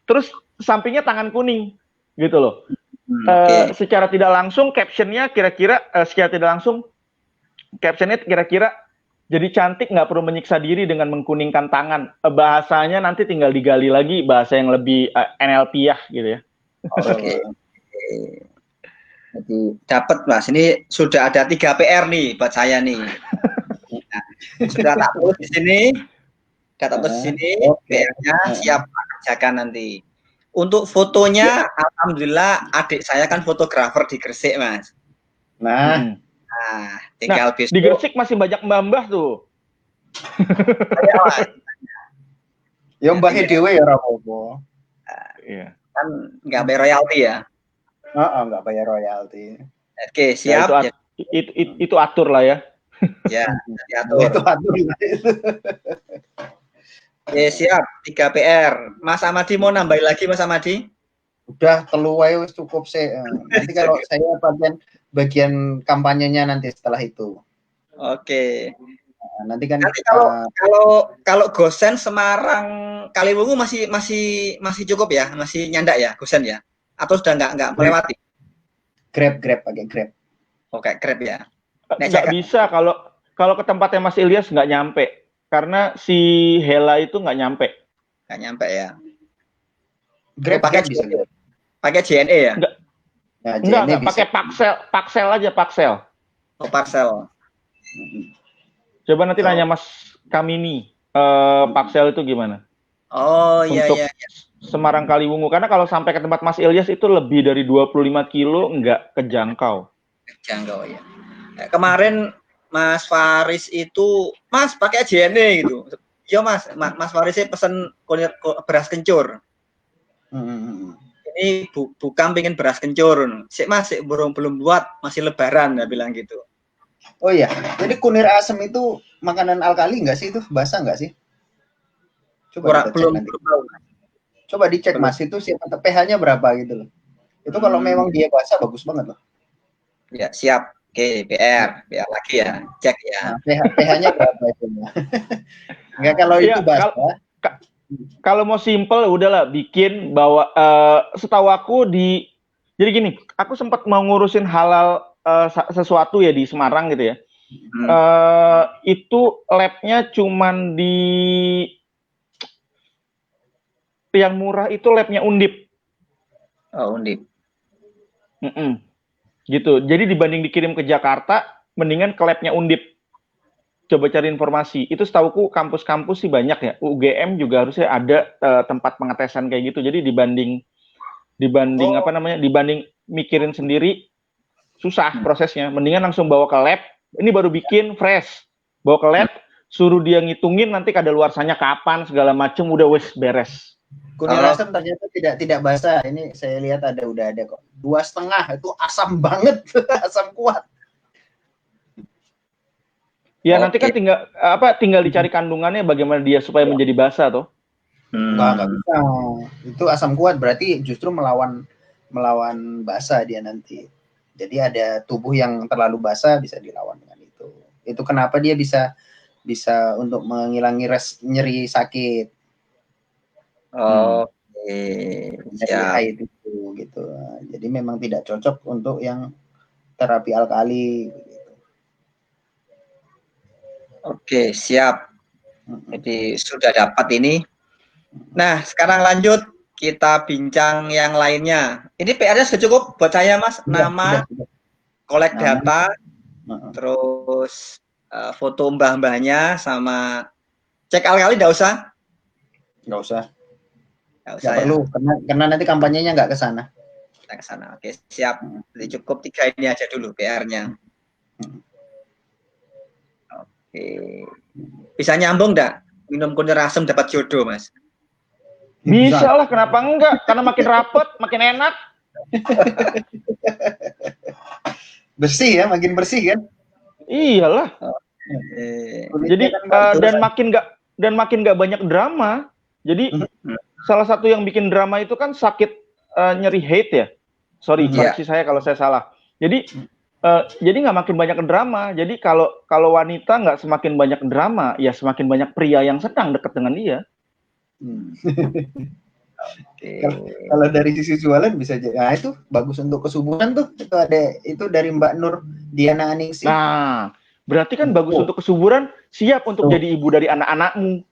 Terus sampingnya tangan kuning, gitu loh. Secara tidak langsung captionnya kira-kira jadi cantik, nggak perlu menyiksa diri dengan mengkuningkan tangan. Bahasanya nanti tinggal digali lagi bahasa yang lebih NLP-yah gitu ya. Oke. Jadi dapat Mas, ini sudah ada 3 PR nih buat saya nih. Nah, sudah tak tulis di sini. PR-nya siap kerjakan nanti. Untuk fotonya, alhamdulillah adik saya kan fotografer di Gresik, Mas. Nah, tinggal besok. Di Gresik masih banyak mbah-mbah tuh. Ya mbahnya dewe ya rapopo. Iya. Kan nggak bayar royalti ya? Nggak bayar royalti. Oke, siap. Ya, itu atur lah ya. Ya, diatur. Itu atur lah itu. Oke, siap. 3 PR. Mas Amadi mau nambahin lagi, Mas Amadi? Udah keluar cukup sih. Nanti kalau saya bagian kampanyenya nanti setelah itu. Oke. Nanti kalau Gosen Semarang Kaliwungu masih cukup ya, masih nyandak ya Gosen ya, atau sudah nggak melewati? Grab pakai Grab. Oke, Grab ya. Nggak bisa kalau ke tempatnya Mas Ilyas nggak nyampe karena si Hela itu nggak nyampe. Nggak nyampe ya. Grab bisa. Pakai JNE ya? Enggak, pakai Paxel aja, Paxel. Oh, Paxel. Coba nanti nanya Mas Kamini, Paxel itu gimana? Oh iya. Semarang Kaliwungu, karena kalau sampai ke tempat Mas Ilyas itu lebih dari 25 kilo nggak kejangkau. Ya. Kemarin Mas Faris itu, Mas pakai JNE gitu. Yo Mas Farisnya pesen beras kencur. Ini bukan pengen beras kencur. Mas, belum buat, masih lebaran, dia bilang gitu. Oh iya, jadi kunir asem itu makanan alkali nggak sih, itu basah nggak sih? Coba belum tahu. Coba dicek Mas, itu siapa pH-nya berapa gitu loh. Itu kalau memang dia basah bagus banget loh. Ya, siap. Oke, PR lagi ya. Cek ya. Nah, pH-nya berapa itu? Enggak kalau itu basah. Kalau mau simple udahlah bikin bawa setahu aku di Jadi gini, aku sempat mau ngurusin halal sesuatu ya di Semarang gitu ya. Itu labnya cuman di yang murah itu labnya Undip. Oh, Undip. Gitu. Jadi dibanding dikirim ke Jakarta, mendingan ke labnya Undip. Coba cari informasi. Itu setahuku kampus-kampus sih banyak ya. UGM juga harusnya ada tempat pengetesan kayak gitu. Jadi dibanding dibanding mikirin sendiri susah prosesnya. Mendingan langsung bawa ke lab. Ini baru bikin fresh. Bawa ke lab, suruh dia ngitungin nanti kadaluarsanya kapan segala macem udah wes beres. Kunir asam ternyata tidak basah. Ini saya lihat udah ada kok. 2,5 itu asam banget, asam kuat. Ya nanti kan tinggal dicari kandungannya bagaimana dia supaya menjadi basah toh. Nggak bisa. Itu asam kuat berarti justru melawan basah dia nanti. Jadi ada tubuh yang terlalu basah bisa dilawan dengan itu. Itu kenapa dia bisa untuk menghilangi nyeri sakit. Oke. Siap. Itu gitu. Jadi memang tidak cocok untuk yang terapi alkali. Oke, siap. Jadi sudah dapat ini. Nah, sekarang lanjut kita bincang yang lainnya. Ini PR-nya sudah cukup buat saya, Mas. Nama, collect data, terus foto mbah-mbahnya, sama cek alkali nggak usah? Nggak usah. Nggak perlu, karena nanti kampanyenya nggak ke sana. Ke sana. Oke, siap. Jadi cukup 3 ini aja dulu PR-nya. Oke. Bisa nyambung nggak? Minum kunir asem dapat jodoh, Mas? Bisa lah, kenapa enggak? Karena makin rapet, makin enak. Bersih ya, makin bersih kan? Iyalah. Jadi dan makin nggak banyak drama. Jadi salah satu yang bikin drama itu kan sakit nyeri hate ya. Sorry, koreksi saya kalau saya salah. Jadi nggak makin banyak drama. Jadi kalau wanita nggak semakin banyak drama, ya semakin banyak pria yang senang dekat dengan dia. Kalau dari sisi jualan bisa jadi. Nah, itu bagus untuk kesuburan tuh. Itu dari Mbak Nur Diana Aningsih. Nah, berarti kan bagus untuk kesuburan, siap untuk jadi ibu dari anak-anakmu.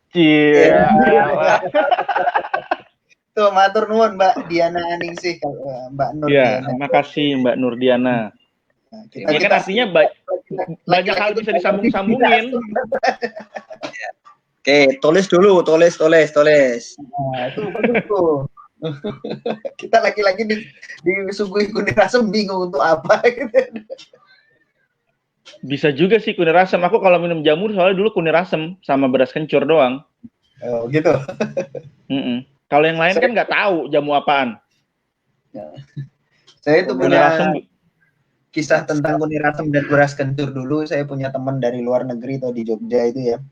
Tuh, matur nuwun Mbak Diana Aningsih, Mbak Nur Diana. Terima kasih Mbak Nur Diana. Ini kan artinya banyak hal bisa disambung-sambungin. Oke, tulis dulu, tulis. Nah, itu bagus tuh. Kita lagi-lagi disuguhi kunir asem bingung untuk apa gitu. Bisa juga sih kunir asem. Aku kalau minum jamur soalnya dulu kunir asem sama beras kencur doang. Oh, gitu. Kalau yang lain kan nggak tahu jamu apaan. Ya. Saya itu punya kisah tentang kunir asem dan beras kencur dulu. Saya punya teman dari luar negeri atau di Jogja itu ya.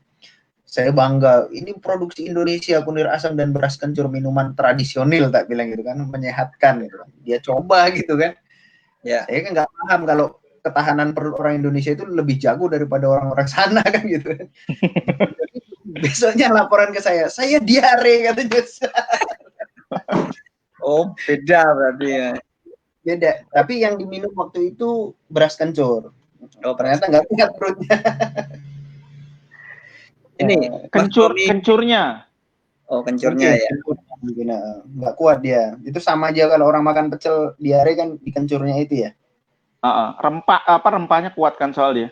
Saya bangga, ini produksi Indonesia, kunir asam dan beras kencur, minuman tradisional, tak bilang gitu kan, menyehatkan gitu kan. Dia coba gitu kan. Ya. Saya kan nggak paham kalau ketahanan perut orang Indonesia itu lebih jago daripada orang-orang sana kan gitu kan. Besoknya laporan ke saya diare katanya. Oh, beda berarti ya. Beda, tapi yang diminum waktu itu beras kencur. Oh, ternyata nggak kuat perutnya. Ini kencurnya. Oh, kencurnya ya. Nggak kuat dia. Itu sama aja kalau orang makan pecel diare kan di kencurnya itu ya. Rempahnya kuat kan soal dia.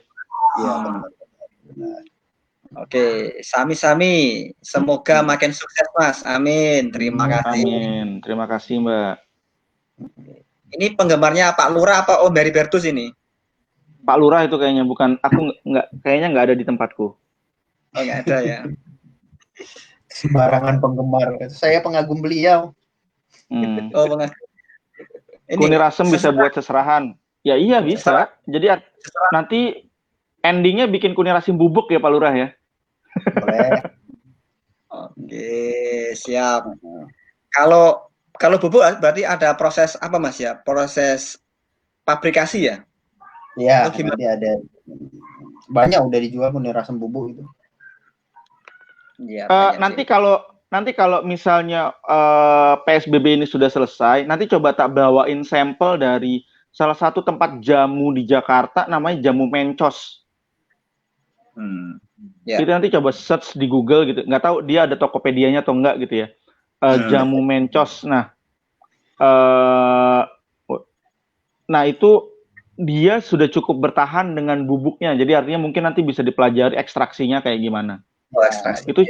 Iya, benar. Oke, sami-sami. Semoga makin sukses, Mas. Amin. Terima kasih. Amin. Terima kasih, Mbak. Ini penggemarnya Pak Lurah apa Om Heribertus ini? Pak Lurah itu kayaknya, bukan. Aku kayaknya nggak ada di tempatku. Oh, nggak ada ya. Sembarangan penggemar. Saya pengagum beliau. Oh, pengagum. Kunir asem bisa buat seserahan. Ya iya bisa. Jadi nanti endingnya bikin kunir asem bubuk ya Pak Lurah ya. Boleh. Oke, siap. Kalau bubuk berarti ada proses apa Mas ya? Proses pabrikasi ya? Iya, nanti ada. Banyak udah dijual kunir asem bubuk itu. Ya, nanti kalau nanti kalau misalnya PSBB ini sudah selesai, nanti coba tak bawain sampel dari salah satu tempat jamu di Jakarta, namanya Jamu Mencos. Ya. Itu nanti coba search di Google gitu. Nggak tahu dia ada Tokopedia-nya atau enggak gitu ya. Jamu Mencos. Nah itu dia sudah cukup bertahan dengan bubuknya. Jadi artinya mungkin nanti bisa dipelajari ekstraksinya kayak gimana. Oh, ekstraksi. Itu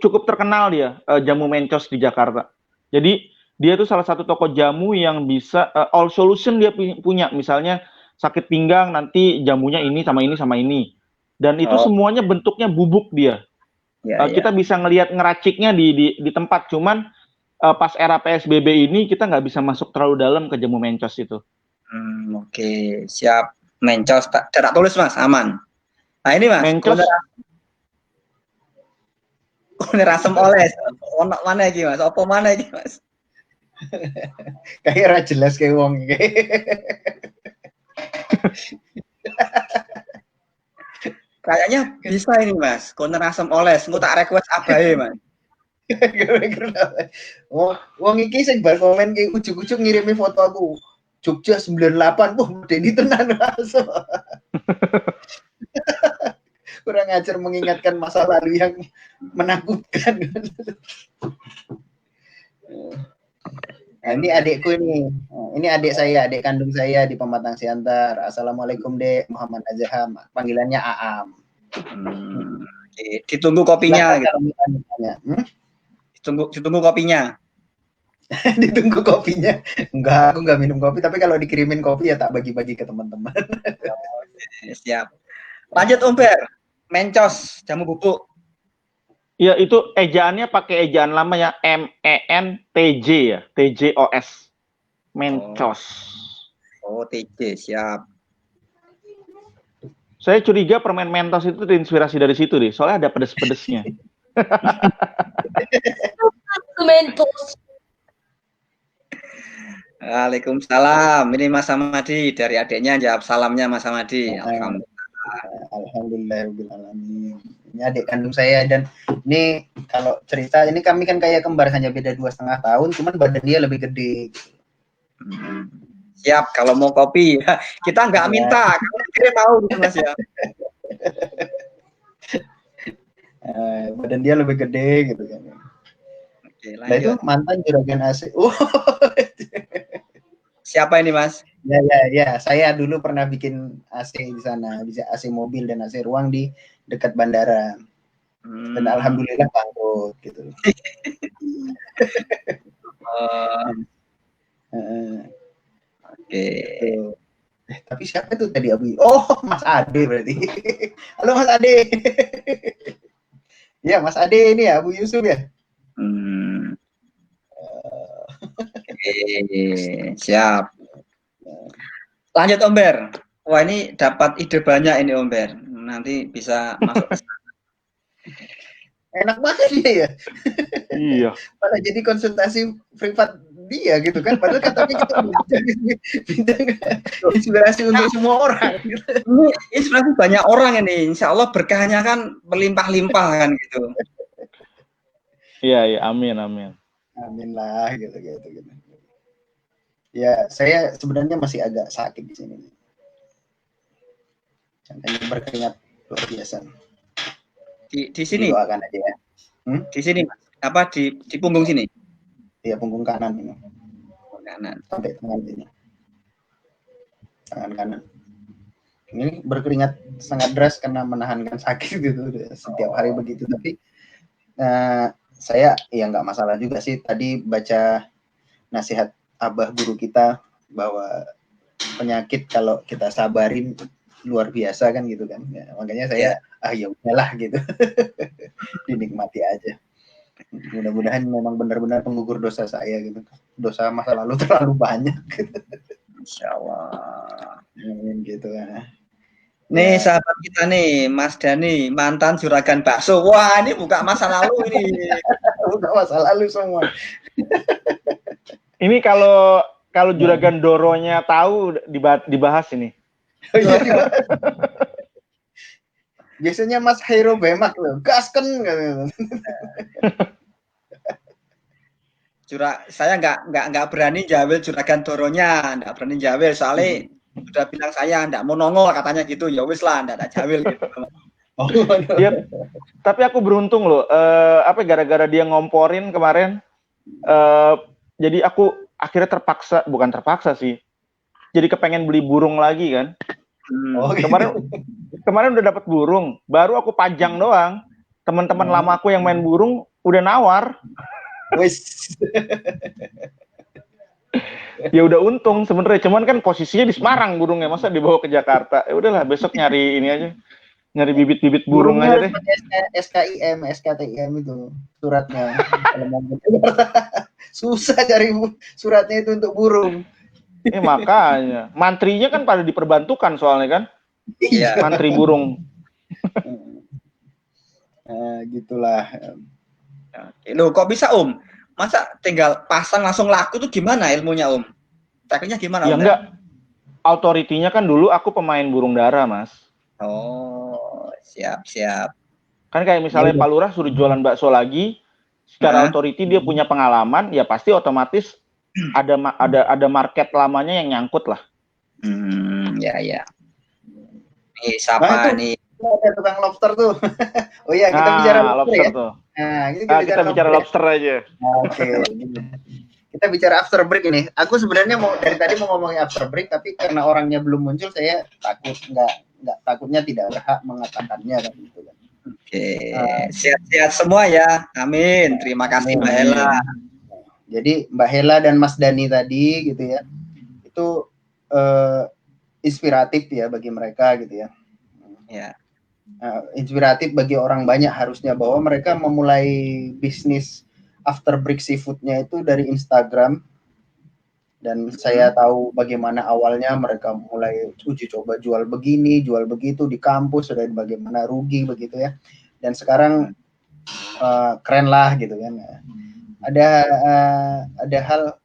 cukup terkenal dia, Jamu Mencos di Jakarta. Jadi dia itu salah satu toko jamu yang bisa all solution dia punya. Misalnya sakit pinggang nanti jamunya ini sama ini sama ini. Dan itu semuanya bentuknya bubuk dia. Kita bisa ngelihat ngeraciknya di tempat. Cuman pas era PSBB ini kita nggak bisa masuk terlalu dalam ke Jamu Mencos itu. Oke, siap. Mencos, tak tulis Mas, aman. Nah ini Mas, Mencos. Kuner asem oles. Ono mana iki Mas? Apa mana iki Mas? Kayak ora jelas kayak wong iki. Kayaknya bisa ini Mas, kuner asem oles. Engko tak request abahe Mas. Wong iki sing bar komen ki ujug-ujug ngirimi foto aku. Jogja 98, Denny tenan Mas. Kurang ajar mengingatkan masa lalu yang menakutkan. Nah, ini adikku ini. Ini adik saya, adik kandung saya di Pematang Siantar. Assalamualaikum Dek, Muhammad Azham. Panggilannya Aam. Ditunggu kopinya gitu. Ditunggu kopinya. Ditunggu kopinya. Enggak, aku enggak minum kopi, tapi kalau dikirimin kopi ya tak bagi-bagi ke teman-teman. Siap. Lanjut Om Ber. Mencos, jamu bubuk. Ya itu ejaannya pakai ejaan lama ya, MENTJ ya, TJOS. Mencos. Oh, TJ, siap. Saya curiga permen Mentos itu terinspirasi dari situ deh, soalnya ada pedes-pedesnya. Mentos. Waalaikumsalam. Ini Mas Hamadi dari adiknya jawab salamnya Mas Hamadi. Alhamdulillahirobbilalamin. Ini adik kandung saya dan ini kalau cerita ini kami kan kayak kembar hanya beda 2,5 tahun, cuman badan dia lebih gede. Siap, kalau mau kopi kita nggak minta, kalau kirim mau gitu Mas ya. Badan dia lebih gede gitu kan. Oke, lanjut. Nah itu mantan juragan AC. Siapa ini Mas? Ya, saya dulu pernah bikin AC di sana, bisa AC mobil dan AC ruang di dekat bandara. Dan alhamdulillah bangkrut gitu. Oke. Tapi siapa itu tadi Abu? Oh, Mas Ade berarti. Halo Mas Ade. Ya, Mas Ade ini ya, Abu Yusuf ya. Oke, siap. Lanjut Om Ber. Wah ini dapat ide banyak ini Om Ber. Nanti bisa masuk ke sana. Enak banget dia ya. Iya. Malah jadi konsultasi privat dia gitu kan. Padahal katanya kita bintang inspirasi untuk semua orang. Ini inspirasi banyak orang ini. Insya Allah berkahnya kan melimpah-limpah kan gitu. Iya, amin. Amin lah gitu. Ya, saya sebenarnya masih agak sakit di sini. Ini berkeringat luar biasa. Di sini. Doakan aja ya. Di sini apa di punggung sini? Iya, punggung kanan ini. Punggung kanan. Sampai tangan sini. Tangan kanan. Ini berkeringat sangat deras karena menahankan sakit gitu setiap hari begitu. Tapi saya ya nggak masalah juga sih. Tadi baca nasihat abah guru kita bahwa penyakit kalau kita sabarin luar biasa kan gitu kan ya, makanya saya ya udahlah gitu. Dinikmati aja, mudah-mudahan memang benar-benar penggugur dosa saya gitu, dosa masa lalu terlalu banyak gitu. Insyaallah gitu ya. Nih sahabat kita nih Mas Dani, mantan juragan bakso. Wah ini buka masa lalu ini. Buka masa lalu semua. Ini kalau juragan Doronya tahu dibahas ini. Oh, iya. Biasanya Mas Hairo Bemak loh, gasken gitu. Saya nggak berani jawel juragan Doronya, nggak berani jawel soalnya udah bilang saya nggak mau nongol katanya gitu. Ya wis lah, nggak jawel gitu. Oh, Dia, tapi aku beruntung loh. Gara-gara dia ngomporin kemarin, jadi aku akhirnya bukan terpaksa sih. Jadi kepengen beli burung lagi kan. oh gitu. Kemarin udah dapat burung, baru aku pajang doang. Teman-teman lama aku yang main burung udah nawar. Wis. Ya udah untung sebenarnya, cuman kan posisinya di Semarang burungnya, masa dibawa ke Jakarta. Ya udahlah, besok nyari ini aja. Nyari bibit-bibit burung aja deh. SKIM, SKTIM itu suratnya. Susah cari suratnya itu untuk burung. Makanya mantrinya kan pada diperbantukan soalnya kan. Iya. Mantri burung. Gitulah. Loh, kok bisa Om? Masa tinggal pasang langsung laku tuh gimana ilmunya Om? Tekniknya gimana Om? Ya enggak. Autoritinya kan dulu aku pemain burung dara, Mas. Oh, siap. Kan kayak misalnya Pak Lurah suruh jualan bakso lagi, secara autoriti dia punya pengalaman, ya pasti otomatis ada market lamanya yang nyangkut lah. Ya. Nih, siapa nih? Ada tukang lobster tuh. Oh iya, kita bicara lobster ya. Tuh. Nah, kita bicara lobster aja. Oke. Kita bicara after break ini. Aku sebenarnya dari tadi mau ngomongin after break, tapi karena orangnya belum muncul, saya takutnya tidak berhak mengatakannya kan gitu kan. Oke. Sehat-sehat semua ya. Amin. Terima kasih Mbak Hela. Jadi Mbak Hela dan Mas Dani tadi gitu ya, itu inspiratif ya bagi mereka gitu ya. Ya. Inspiratif bagi orang banyak harusnya, bahwa mereka memulai bisnis after break seafoodnya itu dari Instagram, dan saya tahu bagaimana awalnya mereka mulai uji coba jual begini, jual begitu di kampus, dan bagaimana rugi begitu ya, dan sekarang keren lah gitu kan. Ada hal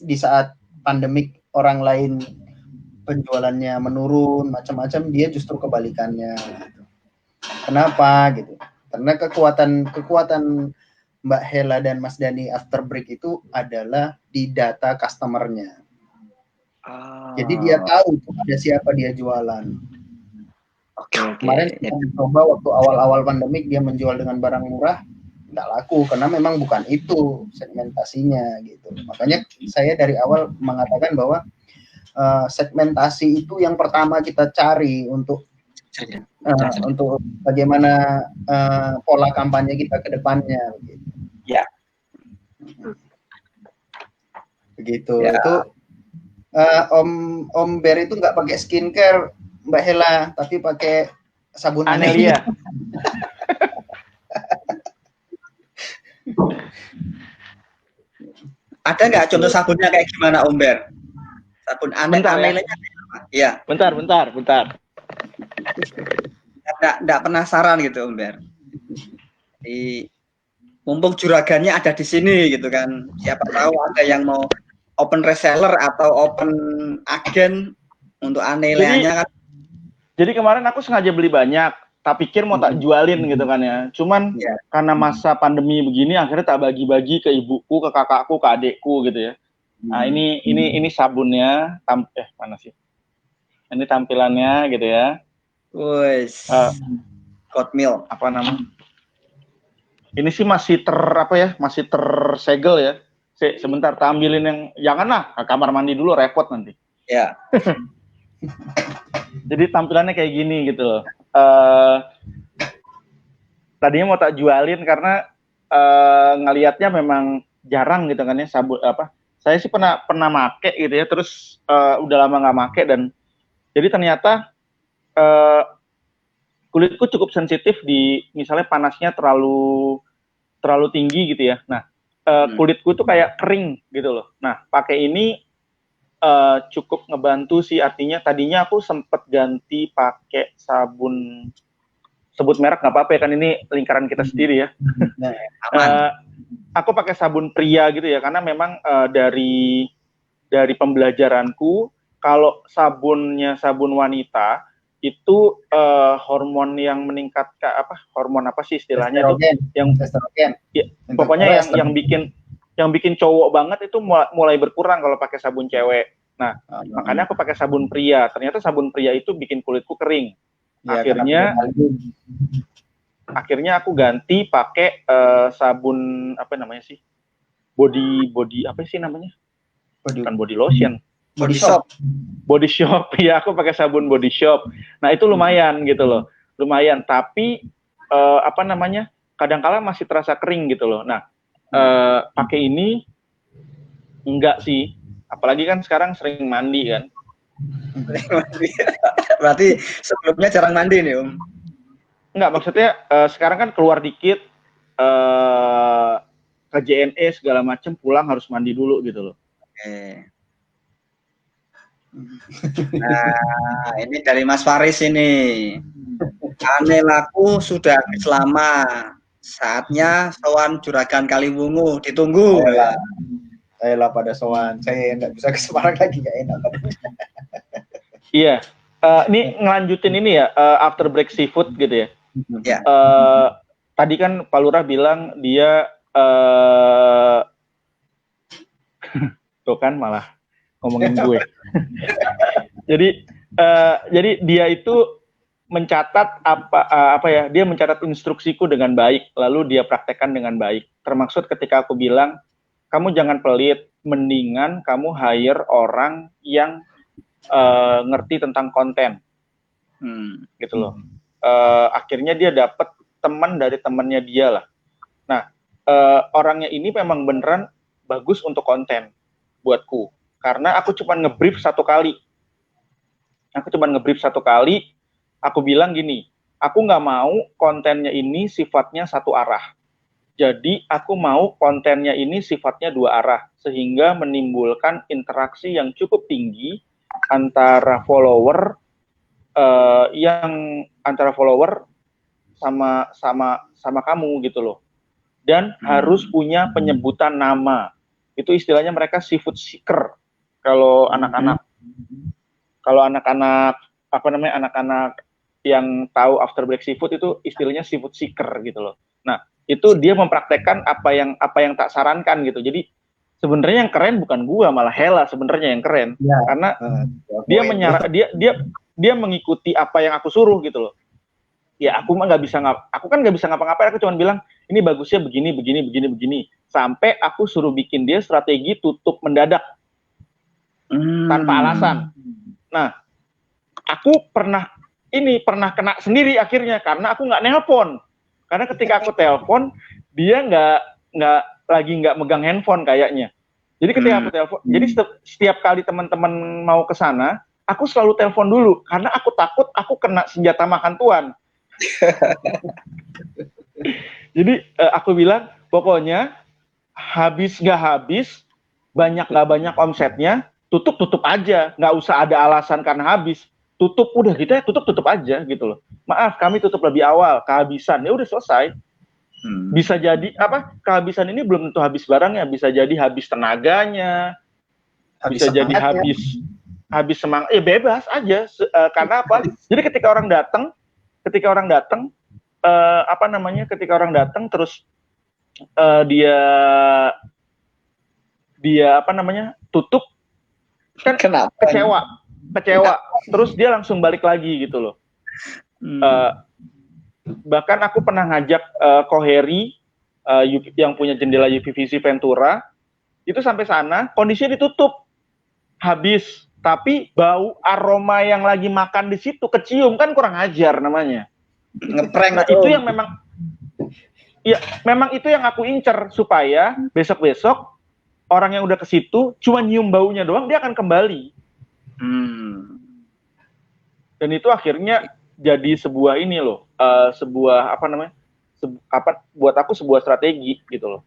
di saat pandemik orang lain penjualannya menurun macam-macam, dia justru kebalikannya gitu. Kenapa gitu? Karena kekuatan Mbak Hela dan Mas Dani after break itu adalah di data customernya. Jadi dia tahu ada siapa dia jualan. Kemarin kita coba waktu awal-awal pandemik dia menjual dengan barang murah, nggak laku karena memang bukan itu segmentasinya gitu. Makanya saya dari awal mengatakan bahwa segmentasi itu yang pertama kita cari untuk bagaimana pola kampanye kita ke depannya gitu. Ya. Begitu. Ya. Itu Om Ber itu nggak pakai skincare Mbak Hela, tapi pakai sabun Anelia. Ada nggak contoh sabunnya kayak gimana Om Ber? Sabun Anelia. Ya. Bentar. Nggak penasaran gitu Om Ber. Mumpung juragannya ada di sini gitu kan. Siapa tahu ada yang mau open reseller atau open agen untuk Anelianya kan. Jadi kemarin aku sengaja beli banyak, tak pikir mau tak jualin gitu kan ya. Cuman karena masa pandemi begini, akhirnya tak bagi-bagi ke ibuku, ke kakakku, ke adekku gitu ya. Nah ini sabunnya, mana sih? Ini tampilannya gitu ya. Wes. Hot milk. Apa nama? Ini sih masih masih tersegel ya. Sebentar, tampilin yang, janganlah ke kamar mandi dulu, repot nanti. Ya. Jadi tampilannya kayak gini gitu loh. Tadinya mau tak jualin karena ngelihatnya memang jarang gitu kan ya, sabun apa. Saya sih pernah make gitu ya, terus udah lama nggak make, dan jadi ternyata kulitku cukup sensitif di misalnya panasnya terlalu tinggi gitu ya. Nah, kulitku tuh kayak kering gitu loh. Nah, pakai ini cukup ngebantu sih, artinya tadinya aku sempet ganti pakai sabun, sebut merek nggak apa-apa ya kan, ini lingkaran kita sendiri ya. Aku pakai sabun pria gitu ya, karena memang dari pembelajaranku, kalau sabunnya sabun wanita itu hormon yang meningkatkan hormon apa sih istilahnya tuh yang ya, pokoknya yang bikin cowok banget itu mulai berkurang kalau pakai sabun cewek. Nah, makanya aku pakai sabun pria. Ternyata sabun pria itu bikin kulitku kering. Ya, akhirnya aku ganti pakai sabun apa namanya sih? Body apa sih namanya? Bukan body lotion. Body shop. Body shop, ya aku pakai sabun body shop. Nah itu lumayan gitu loh, lumayan. Tapi apa namanya, kadang-kala masih terasa kering gitu loh. Nah pakai ini enggak sih, apalagi kan sekarang sering mandi kan. Berarti sebelumnya jarang mandi nih Om? Enggak, maksudnya sekarang kan keluar dikit ke JNE segala macem, pulang harus mandi dulu gitu loh. Oke. Nah, ini dari Mas Faris ini. Ane laku sudah habis lama. Saatnya sowan Juragan Kaliwungu, ditunggu. Ayolah pada sowan. Saya nggak bisa ke Semarang lagi, nggak enak. Iya. Ini ngelanjutin ini ya, after break seafood gitu ya. Ya. Tadi kan Pak Lurah bilang dia tuh kan malah ngomongin gue. Jadi dia itu mencatat dia mencatat instruksiku dengan baik, lalu dia praktekkan dengan baik. Termaksud ketika aku bilang, kamu jangan pelit, mendingan kamu hire orang yang ngerti tentang konten, gitu loh. Akhirnya dia dapat teman dari temannya dia lah. Nah, orangnya ini memang beneran bagus untuk konten buatku. Karena aku cuma nge-brief satu kali. Aku bilang gini, aku nggak mau kontennya ini sifatnya satu arah. Jadi aku mau kontennya ini sifatnya dua arah. Sehingga menimbulkan interaksi yang cukup tinggi antara follower sama kamu gitu loh. Dan harus punya penyebutan nama. Itu istilahnya mereka seafood seeker. Kalau anak-anak anak-anak yang tahu after break seafood itu istilahnya seafood seeker gitu loh. Nah, itu dia mempraktekkan apa yang tak sarankan gitu. Jadi sebenarnya yang keren bukan gua, malah Hela sebenarnya yang keren. Ya, karena dia mengikuti apa yang aku suruh gitu loh. Ya aku kan nggak bisa ngapa-ngapain, aku cuma bilang ini bagusnya begini. Sampai aku suruh bikin dia strategi tutup mendadak tanpa alasan. Nah, aku pernah kena sendiri akhirnya karena aku nggak nelpon. Karena ketika aku telepon dia nggak megang handphone kayaknya. Jadi ketika aku telepon, jadi setiap kali teman-teman mau ke sana, aku selalu telepon dulu karena aku takut aku kena senjata makan tuan. Jadi aku bilang pokoknya habis nggak habis, banyak nggak banyak omsetnya, tutup aja, nggak usah ada alasan karena habis. Tutup udah kita tutup aja gitu loh. Maaf kami tutup lebih awal, kehabisan, ya udah selesai. Bisa jadi kehabisan ini belum tentu habis barangnya, bisa jadi habis tenaganya, bisa jadi habis semangat, bebas aja. Karena apa? Jadi ketika orang datang terus dia tutup kan. Kenapa? Kecewa terus dia langsung balik lagi gitu loh. Bahkan aku pernah ngajak Koheri yang punya jendela UVVC Ventura itu sampai sana, kondisinya ditutup habis, tapi bau aroma yang lagi makan di situ kecium, kan kurang ajar namanya. Ngeprank. Nah, itu yang memang itu yang aku incer, supaya besok orang yang udah ke situ cuma nyium baunya doang, dia akan kembali. Dan itu akhirnya jadi sebuah ini loh, buat aku sebuah strategi gitu loh.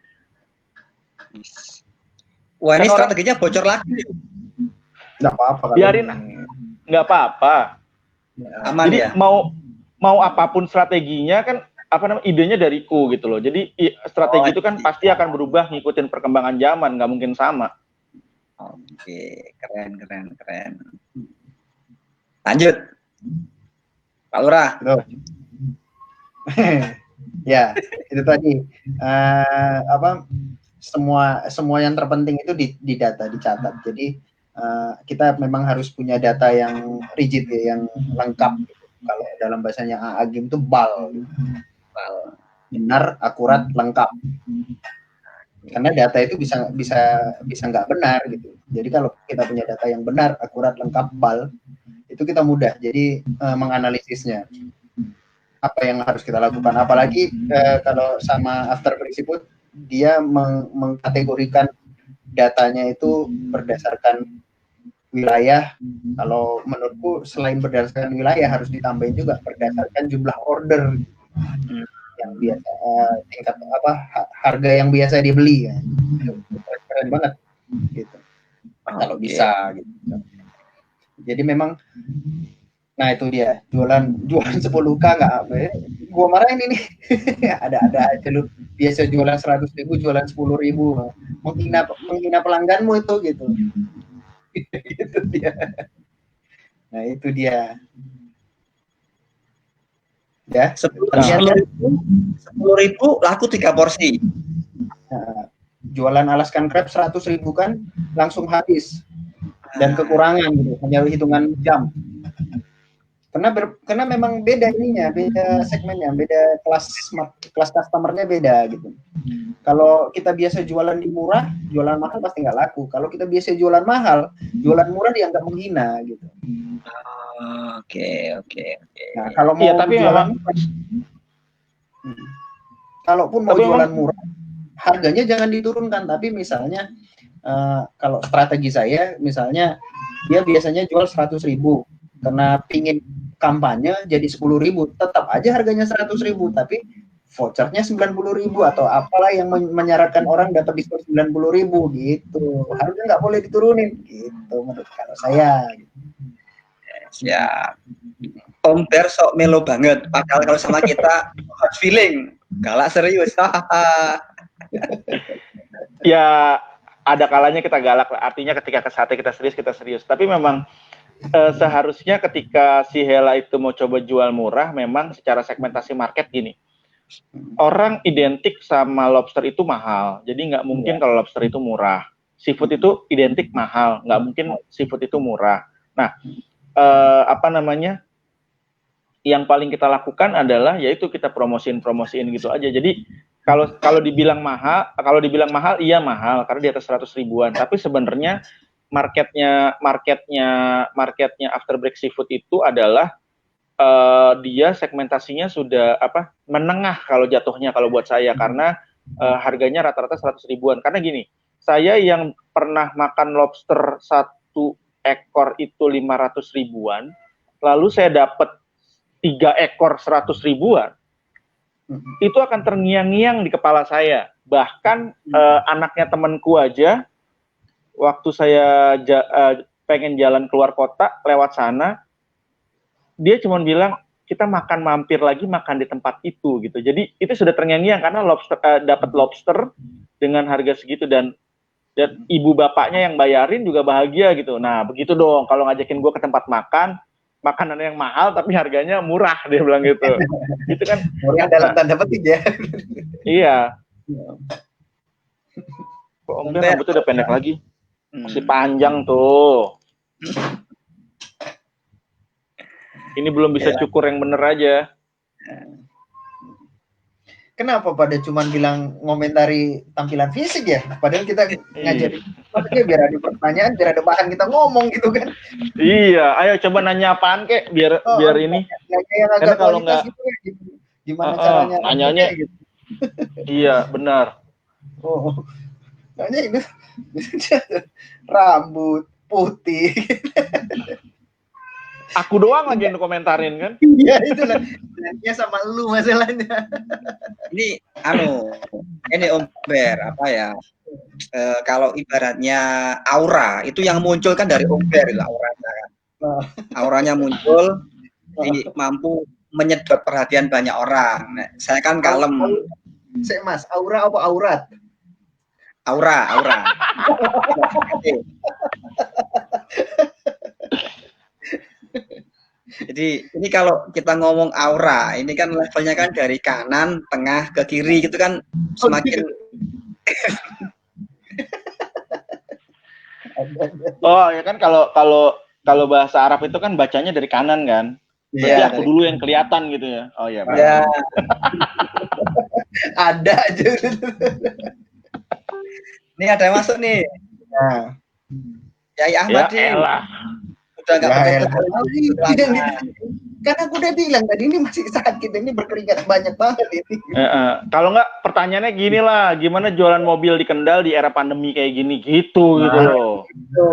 Wah, ini strateginya bocor lagi. Nggak apa-apa. Biarin, nggak apa-apa. Aman. Jadi ya? mau apapun strateginya kan, idenya dariku gitu loh. Jadi strategi itu kan pasti akan berubah ngikutin perkembangan zaman, nggak mungkin sama. Oke, keren. Lanjut. Pak Lurah. Ya, itu tadi semua yang terpenting itu di data, dicatat. Jadi kita memang harus punya data yang rigid ya, yang lengkap. Kalau dalam bahasanya Agim itu BAL, benar, akurat, lengkap. Karena data itu bisa nggak benar gitu. Jadi kalau kita punya data yang benar, akurat, lengkap, BAL, itu kita mudah. Jadi menganalisisnya apa yang harus kita lakukan. Apalagi kalau sama After Break Seafood, dia mengkategorikan datanya itu berdasarkan wilayah. Kalau menurutku selain berdasarkan wilayah harus ditambahin juga berdasarkan jumlah order yang biasa, tingkat harga yang biasa dibeli ya. Keren banget gitu. Kalau bisa gitu. Jadi memang nah itu dia jualan 10K nggak apa ya. Gua marahin ini. ada aja lu biasa jualan 100.000 jualan 10.000, menghina pelangganmu itu gitu. Itu dia. Nah itu dia. Ya. 10.000 laku 3 porsi. Nah, jualan Alaskan Crab 100.000 kan langsung habis dan kekurangan gitu, hanya hitungan jam. Karena memang beda ininya, beda segmennya, beda kelas customernya beda gitu. Kalau kita biasa jualan di murah, jualan mahal pasti nggak laku. Kalau kita biasa jualan mahal, jualan murah dianggap menghina gitu. Oke. Nah, kalau mau tapi jualan memang, kalaupun mau jualan murah, harganya jangan diturunkan. Tapi misalnya kalau strategi saya, misalnya dia biasanya jual 100.000, karena pingin kampanye jadi 10.000, tetap aja harganya 100.000, tapi vouchernya 90.000 atau apalah yang menyarankan orang dapat diskon 90.000 gitu. Harga nggak boleh diturunin gitu menurut kalau saya. Ya, Om Ber sok melo banget. Padahal kalau sama kita hot feeling, galak serius. ya ada kalanya kita galak, artinya ketika ke sate kita serius. Tapi memang seharusnya ketika si Hela itu mau coba jual murah, memang secara segmentasi market gini, orang identik sama lobster itu mahal, jadi nggak mungkin kalau lobster itu murah. Seafood itu identik mahal, nggak mungkin seafood itu murah. Nah, yang paling kita lakukan adalah yaitu kita promosiin gitu aja. Jadi kalau dibilang mahal iya mahal karena di atas 100 ribuan, tapi sebenarnya marketnya After Break Seafood itu adalah dia segmentasinya sudah menengah kalau jatuhnya kalau buat saya, karena harganya rata-rata 100 ribuan. Karena gini, saya yang pernah makan lobster 1 ekor itu 500 ribuan, lalu saya dapat 3 ekor 100 ribuan, itu akan terngiang-ngiang di kepala saya. Bahkan anaknya temanku aja, waktu saya pengen jalan keluar kota lewat sana, dia cuma bilang kita mampir lagi makan di tempat itu gitu. Jadi itu sudah terngiang-ngiang karena dapat lobster dengan harga segitu, dan ibu bapaknya yang bayarin juga bahagia gitu. Nah begitu dong kalau ngajakin gue ke tempat makanan yang mahal tapi harganya murah, dia bilang gitu. Itu kan murah dalam tanda petik ya. Iya. Kok Om Ben rambutnya udah pendek lagi? Masih panjang tuh. Ini belum bisa cukur yang bener aja. Kenapa pada cuman bilang ngomentari tampilan fisik ya? Padahal kita ngajarin biar ada pertanyaan, biar ada bahan kita ngomong gitu kan. Iya, ayo coba nanya apaan kek biar ini. Nanya yang agak kalau nggak gitu ya, gimana caranya nanyanya gitu. Iya, benar. Nanya ini rambut putih. Aku doang lagi yang komentarin kan? Iya itu lah. Nanya sama lu masalahnya. Ini Om Ber, kalau ibaratnya aura itu yang muncul kan dari Om Ber, auranya kan. Auranya muncul, mampu menyedot perhatian banyak orang. Nah, saya kan kalem. Mas, aura apa aurat? Aura. Jadi ini kalau kita ngomong aura, ini kan levelnya kan dari kanan, tengah ke kiri gitu kan semakin Oh ya kan kalau bahasa Arab itu kan bacanya dari kanan kan. Berarti ya aku dari dulu yang kelihatan gitu ya. Oh iya. ya. Ada aja. Ini ada yang masuk nih. Nah, Yai Ahmad Ya elah. udah nggak ya betul. Kan aku udah bilang tadi ini masih sakit, ini berkeringat banyak banget ini. Kalau nggak pertanyaannya gini lah, gimana jualan mobil di Kendal di era pandemi kayak gini gitu gitu Nah, loh. gitu.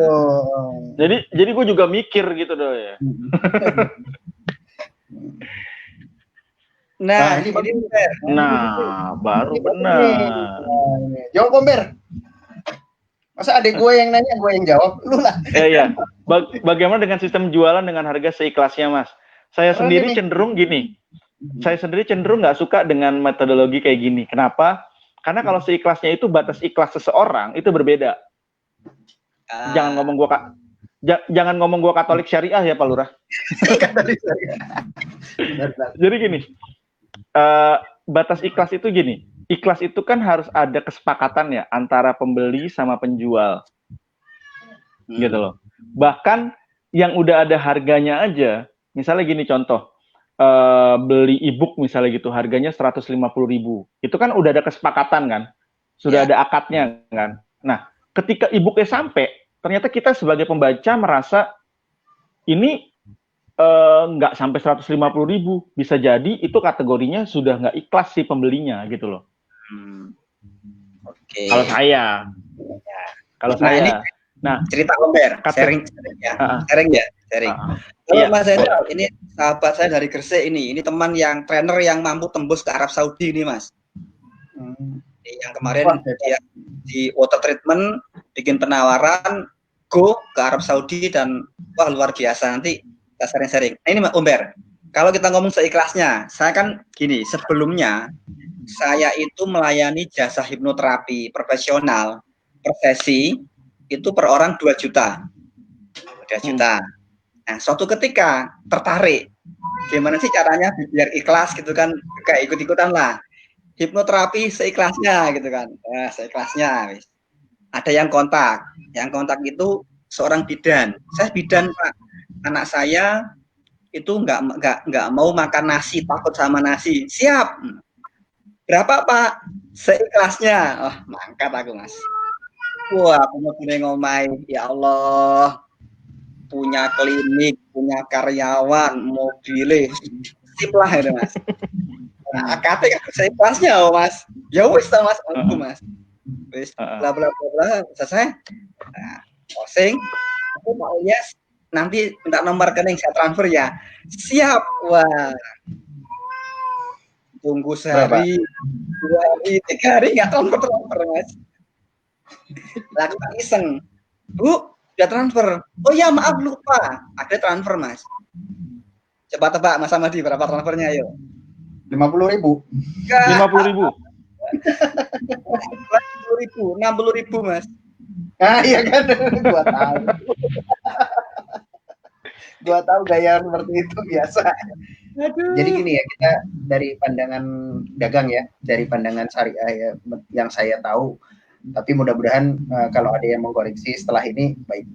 Jadi gue juga mikir gitu doh ya. Nah, ini ini Nah, baru benar. Jawab Komber. Masa adik gue yang nanya, gue yang jawab? Lu lah. Iya. Bagaimana dengan sistem jualan dengan harga seikhlasnya, Mas? Saya sendiri cenderung gini. Saya sendiri cenderung nggak suka dengan metodologi kayak gini. Kenapa? Karena kalau seikhlasnya itu batas ikhlas seseorang itu berbeda. Jangan ngomong gua Katolik syariah ya, Pak Lurah. Katolik syariah. Jadi gini. Batas ikhlas itu gini. Ikhlas itu kan harus ada kesepakatan ya antara pembeli sama penjual. Gitu loh. Bahkan yang udah ada harganya aja, misalnya gini contoh, beli e-book misalnya gitu, harganya 150.000. Itu kan udah ada kesepakatan kan? Sudah ada akadnya kan? Nah, ketika e-booknya sampai, ternyata kita sebagai pembaca merasa ini nggak sampai 150.000. Bisa jadi itu kategorinya sudah nggak ikhlas si pembelinya gitu loh. Oke. Kalau saya. Nah, cerita Komber, sharing ya. Sharing. Kalau Mas Hendra, ini sahabat saya dari Gresik ini teman yang trainer yang mampu tembus ke Arab Saudi ini, Mas. Yang kemarin dia di water treatment bikin penawaran go ke Arab Saudi dan wah luar biasa. Nanti kita sharing-sharing. Nah, ini Mas Komber, kalau kita ngomong seikhlasnya, saya kan gini, sebelumnya saya itu melayani jasa hipnoterapi profesional per sesi itu per orang 2 juta. 2 juta. Nah, suatu ketika tertarik, gimana sih caranya biar ikhlas gitu kan, kayak ikut-ikutan lah. Hipnoterapi seikhlasnya gitu kan. Nah, seikhlasnya. Ada yang kontak itu seorang bidan. Saya bidan, Pak. Anak saya itu nggak mau makan nasi, takut sama nasi. Siap. Berapa, Pak? Seikhlasnya. Oh, mangkat aku, Mas. Wah, aku mau ngomai, ya Allah, punya klinik, punya karyawan, mobil, sip lah itu Mas. Nah, akadnya seikhlasnya, Mas. Ya wis Mas, aku Mas. Wis, bla bla bla selesai. Nah, closing. Aku mau yes, nanti minta nomor rekening saya transfer ya. Siap, wah. Tunggu sehari, 2 hari, 3 hari nggak transfer Mas. Lakukan iseng, Bu, udah transfer. Oh ya maaf lupa, ada transfer Mas. Coba tebak Mas Amadi berapa transfernya ayo? 50.000. 50.000. 60.000 Mas. Ah iya kan, gua tahu gaya seperti itu biasa. Aduh. Jadi gini ya, kita dari pandangan dagang ya, dari pandangan syariah ya, yang saya tahu, tapi mudah-mudahan kalau ada yang mengkoreksi setelah ini baik.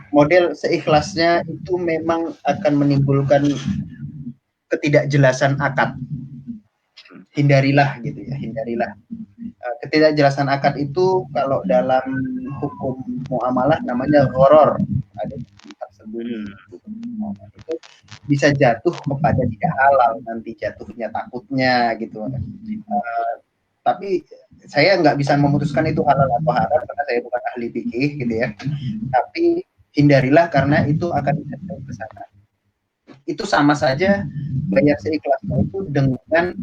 Model seikhlasnya itu memang akan menimbulkan ketidakjelasan akad. Hindarilah gitu ya, hindarilah. Ketidakjelasan akad itu kalau dalam hukum muamalah namanya gharar, ada tersembunyi. Itu bisa jatuh kepada tidak halal, nanti jatuhnya takutnya gitu. Tapi saya nggak bisa memutuskan itu halal atau haram karena saya bukan ahli fikih gitu ya. Tapi hindarilah karena itu akan jatuh ke sana. Itu sama saja bayar seikhlasnya itu dengan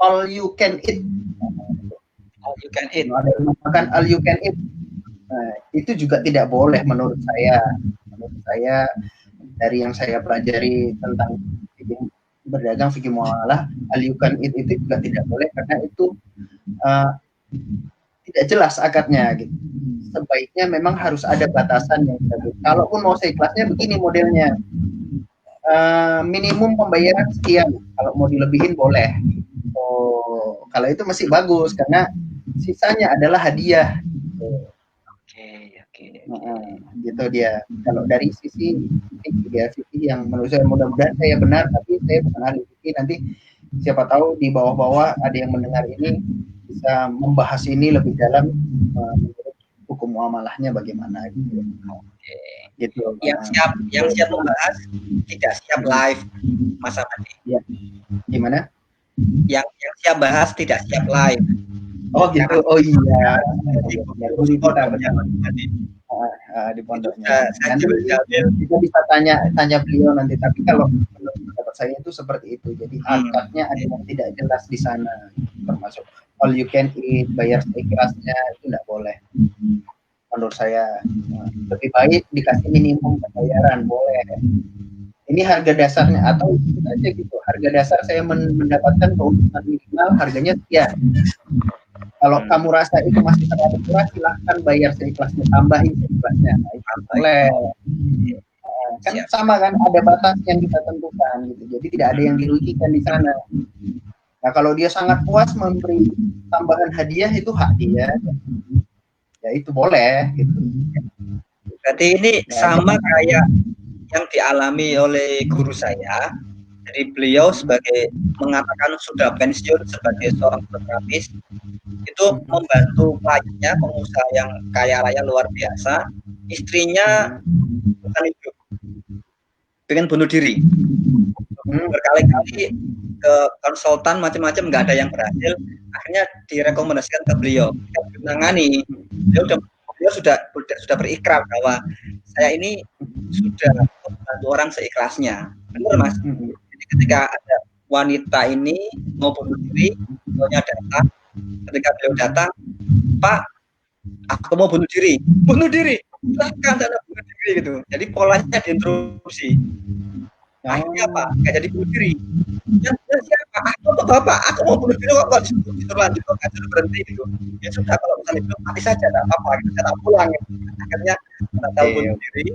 all you can eat. All you can eat. Makan all you can eat. Nah, itu juga tidak boleh menurut saya. Menurut saya dari yang saya pelajari tentang berdagang fikih muamalah, all you can eat itu juga tidak boleh karena itu tidak jelas akadnya gitu. sebaiknya memang harus ada batasan yang bagus. Kalaupun mau seikhlasnya begini modelnya, minimum pembayaran sekian, kalau mau dilebihin boleh. Oh, kalau itu masih bagus karena sisanya adalah hadiah. Oke. Gitu dia. Kalau dari sisi yang menurut saya mudah-mudahan saya benar, tapi saya bukan ahli fikih. Nanti siapa tahu di bawah-bawah ada yang mendengar ini bisa membahas ini lebih dalam menurut hukum muamalahnya bagaimana gitu. Oke. Gitu. Yang siap membahas tidak siap live, Mas Amadi. Ya. Gimana? Yang siap bahas tidak siap live. Oh gitu. Oh iya. Di pondoknya. Di pondoknya. Nanti kita bisa tanya beliau nanti. Tapi kalau menurut pendapat saya itu seperti itu. Jadi akadnya ada yang tidak jelas di sana, termasuk all you can eat, bayar seikhlasnya itu tidak boleh. Menurut saya lebih baik dikasih minimum pembayaran, boleh. Ini harga dasarnya atau itu aja gitu. Harga dasar saya mendapatkan keuntungan minimal harganya sekian. Kalau kamu rasa itu masih terlalu murah, silahkan bayar seikhlasnya, tambahin seikhlasnya. Nah, itu boleh. Kan sama kan, ada batas yang kita tentukan gitu. Jadi tidak ada yang dirugikan di sana. Nah, kalau dia sangat puas memberi tambahan hadiah, itu hak dia. Ya itu boleh gitu. Berarti ini sama kayak yang dialami oleh guru saya. Jadi beliau sebagai mengatakan sudah pensiun sebagai seorang terapis, itu membantu kliennya, pengusaha yang kaya raya luar biasa, istrinya bukan hidup, pengen bunuh diri, berkali-kali ke konsultan macam-macam nggak ada yang berhasil, akhirnya direkomendasikan ke beliau, menangani, beliau sudah berikrar bahwa saya ini sudah membantu orang seikhlasnya, benar Mas. Jadi ketika ada wanita ini mau bunuh diri, beliaunya datang. Ketika beliau datang, Pak, aku mau bunuh diri, silahkan sana bunuh diri gitu. Jadi polanya diinterupsi. Akhirnya apa? Nggak jadi bunuh diri. Yang siapa? Aku bapak, aku mau bunuh diri kok disuruh lanjut kok nggak suruh berhenti gitu. Ya sudah kalau misalnya belum mati saja, tidak apa-apa, gitu. Saya pulang. Gitu. Akhirnya tahu bunuh diri,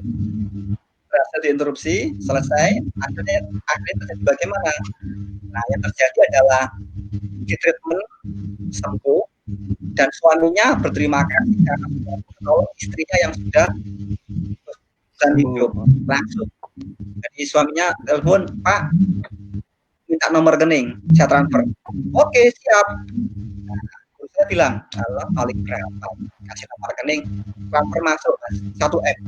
berhasil diinterupsi, selesai. Akhirnya terjadi bagaimana? Nah, yang terjadi adalah di treatment sembuh dan suaminya berterima kasih karena menolong istrinya yang sudah hidup langsung. Jadi suaminya telepon, Pak, minta nomor rekening, saya transfer. Oke, siap. Nah, saya bilang, Allah paling berapa? Kasih nomor rekening, transfer masuk 1M.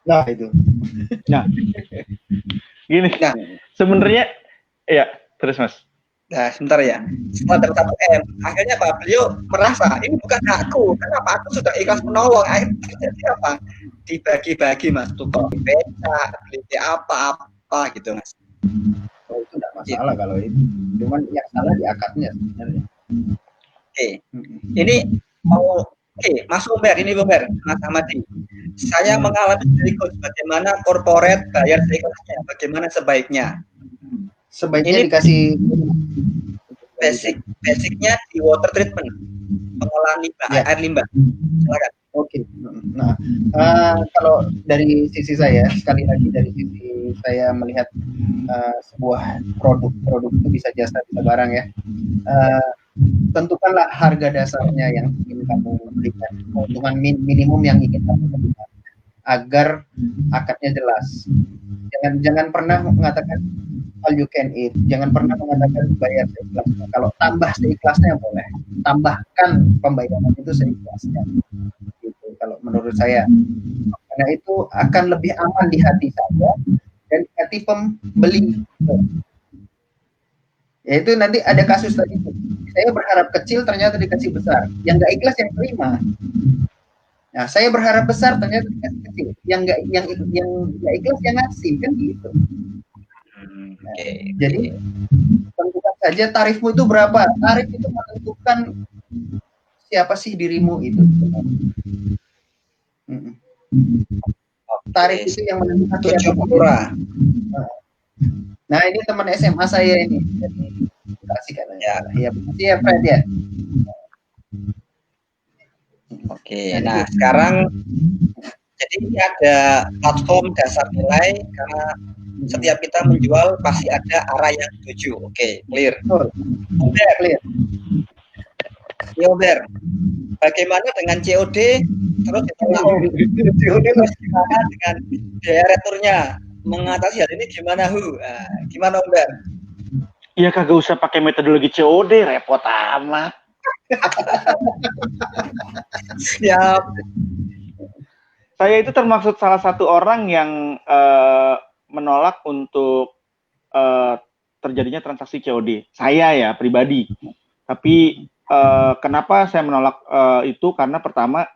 Nah itu. Nah, gini. Nah, sebenarnya, ya terus Mas. Nah, sebentar ya. Setelah dapat 1M, akhirnya Pak beliau merasa ini bukan hakku. Kenapa aku sudah ikhlas menolong? Akhirnya jadi apa? Dibagi-bagi Mas. Tukang becak, beli apa gitu Mas. Oh, itu tidak masalah gitu. Kalau itu. Cuman yang salah di akadnya sebenarnya. Oke. Ini mau Mas Umber, ini Umber, Mas Amadi. Saya mengalami berikut bagaimana corporate bayar seikhlasnya, bagaimana sebaiknya. Sebaiknya ini dikasih basicnya di water treatment, pengolahan limbah, ya. Air limbah. Silakan. Oke. Nah, kalau dari sisi saya, sekali lagi dari sisi saya melihat sebuah produk itu bisa jasa, bisa barang ya. Tentukanlah harga dasarnya yang ingin kamu berikan, keuntungan minimum yang ingin kamu berikan, agar akadnya jelas. Jangan pernah mengatakan all you can eat. Jangan pernah mengatakan bayar seikhlasnya. Kalau tambah seikhlasnya boleh. Tambahkan pembayaran itu seikhlasnya. Gitu, kalau menurut saya. Karena itu akan lebih aman di hati saya dan di hati pembeli. Yaitu nanti ada kasus tadi. Saya berharap kecil ternyata dikasih besar. Yang nggak ikhlas yang terima. Nah, saya berharap besar ternyata dikasih kecil. Yang nggak ikhlas yang ngasih kan gitu. Jadi tentukan saja tarifmu itu berapa. Tarif itu menentukan siapa sih dirimu itu. Tarif itu yang menentukan siapa murah. Nah ini teman SMA saya ini. Jadi kasih katanya. Ya betul ya Fred ya. Oke, nah sekarang jadi ini ada platform dasar nilai karena setiap kita menjual pasti ada arah yang dituju. Oke, clear. Betul. Clear. Ya, Ber. Bagaimana dengan COD? Terus ditolak COD gimana dengan biaya returnya? Mengatasi hal ini gimana, Hu? Nah, gimana, Ber? Ya kagak usah pakai metodologi COD, repot amat. Siap. Saya itu termasuk salah satu orang yang menolak untuk terjadinya transaksi COD. Saya ya pribadi. Tapi kenapa saya menolak itu? Karena pertama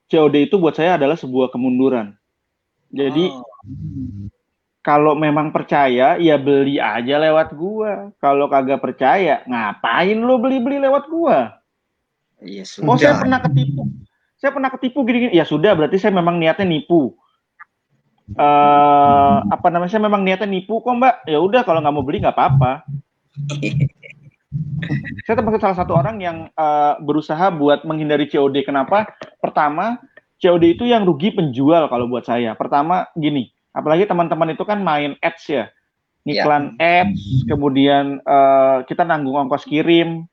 COD itu buat saya adalah sebuah kemunduran. Jadi kalau memang percaya ya beli aja lewat gua. Kalau kagak percaya ngapain lo beli-beli lewat gua? Iya, Oh saya pernah ketipu. Saya pernah ketipu gini-gini. Ya sudah, berarti saya memang niatnya nipu. Apa namanya? Saya memang niatnya nipu kok, Mbak. Ya udah, kalau nggak mau beli nggak apa-apa. Saya termasuk salah satu orang yang berusaha buat menghindari COD. Kenapa? Pertama, COD itu yang rugi penjual kalau buat saya. Pertama, gini. Apalagi teman-teman itu kan main ads ya. Iklan ads, kemudian kita nanggung ongkos kirim.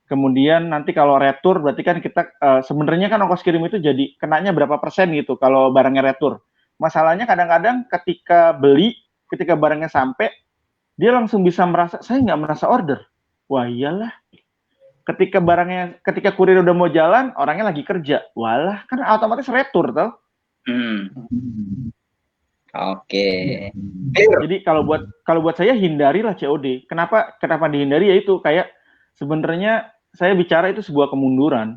Kemudian nanti kalau retur berarti kan kita sebenarnya kan ongkos kirim itu jadi kenanya berapa persen gitu kalau barangnya retur. Masalahnya kadang-kadang ketika beli, ketika barangnya sampai, dia langsung bisa merasa saya nggak merasa order. Wah iyalah. Ketika kurir udah mau jalan, orangnya lagi kerja. Walah, kan otomatis retur toh. Oke. Jadi kalau buat saya hindarilah COD. Kenapa dihindari? Ya itu kayak sebenarnya saya bicara itu sebuah kemunduran.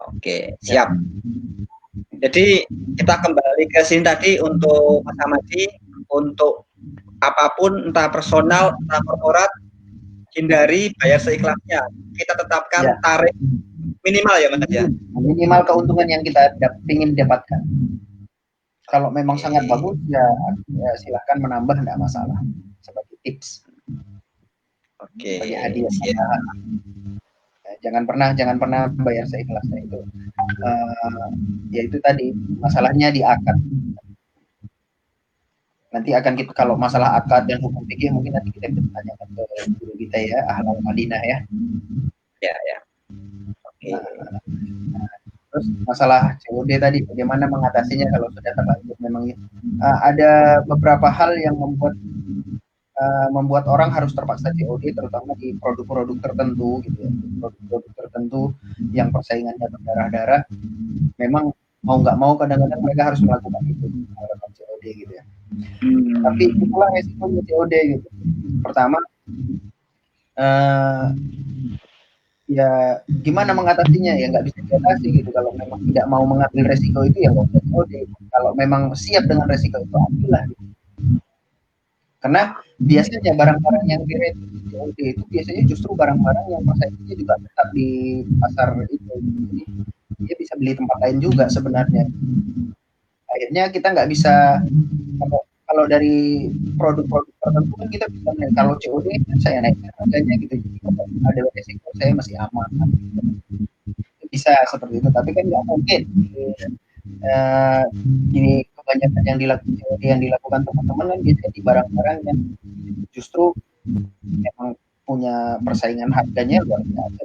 Oke, siap. Jadi kita kembali ke sini tadi untuk Mas Hamadi, untuk apapun entah personal, entah korporat, hindari bayar seikhlasnya. Kita tetapkan tarif minimal ya Mas ya. Minimal keuntungan yang kita ingin dapatkan. Kalau memang sangat bagus ya silahkan menambah, tidak masalah. Sebagai tips. Oke. Sebagai hadiah. Jangan pernah bayar seikhlasnya itu. Ya itu tadi masalahnya di akad. Nanti akan kita kalau masalah akad dan hukum fikih mungkin nanti kita tanyakan ke guru kita ya, Ahlul Madinah ya. Ya. Oke. Terus masalah COD tadi bagaimana mengatasinya kalau sudah terlanjur memang ada beberapa hal yang membuat orang harus terpaksa COD, terutama di produk-produk tertentu gitu ya, produk-produk tertentu yang persaingannya berdarah-darah. Memang mau nggak mau kadang-kadang mereka harus melakukan itu, melakukan COD gitu ya. Tapi itulah resikonya COD gitu. Pertama, ya gimana mengatasinya ya nggak bisa diatasi gitu. Kalau memang tidak mau mengambil resiko itu ya nggak usah COD. Kalau memang siap dengan resiko itu ambillah gitu. Karena biasanya barang-barang yang direview di COD itu biasanya justru barang-barang yang persaingannya juga tetap di pasar itu. Jadi dia bisa beli tempat lain juga sebenarnya. Akhirnya kita nggak bisa, kalau dari produk-produk tertentu kan kita bisa naik. Kalau COD saya naikkan harganya gitu. Jadi ada resiko saya masih aman. Bisa seperti itu. Tapi kan nggak mungkin. Ini kebanyakan yang dilakukan teman-teman kan biasanya di barang-barang yang justru memang punya persaingan harganya luar biasa.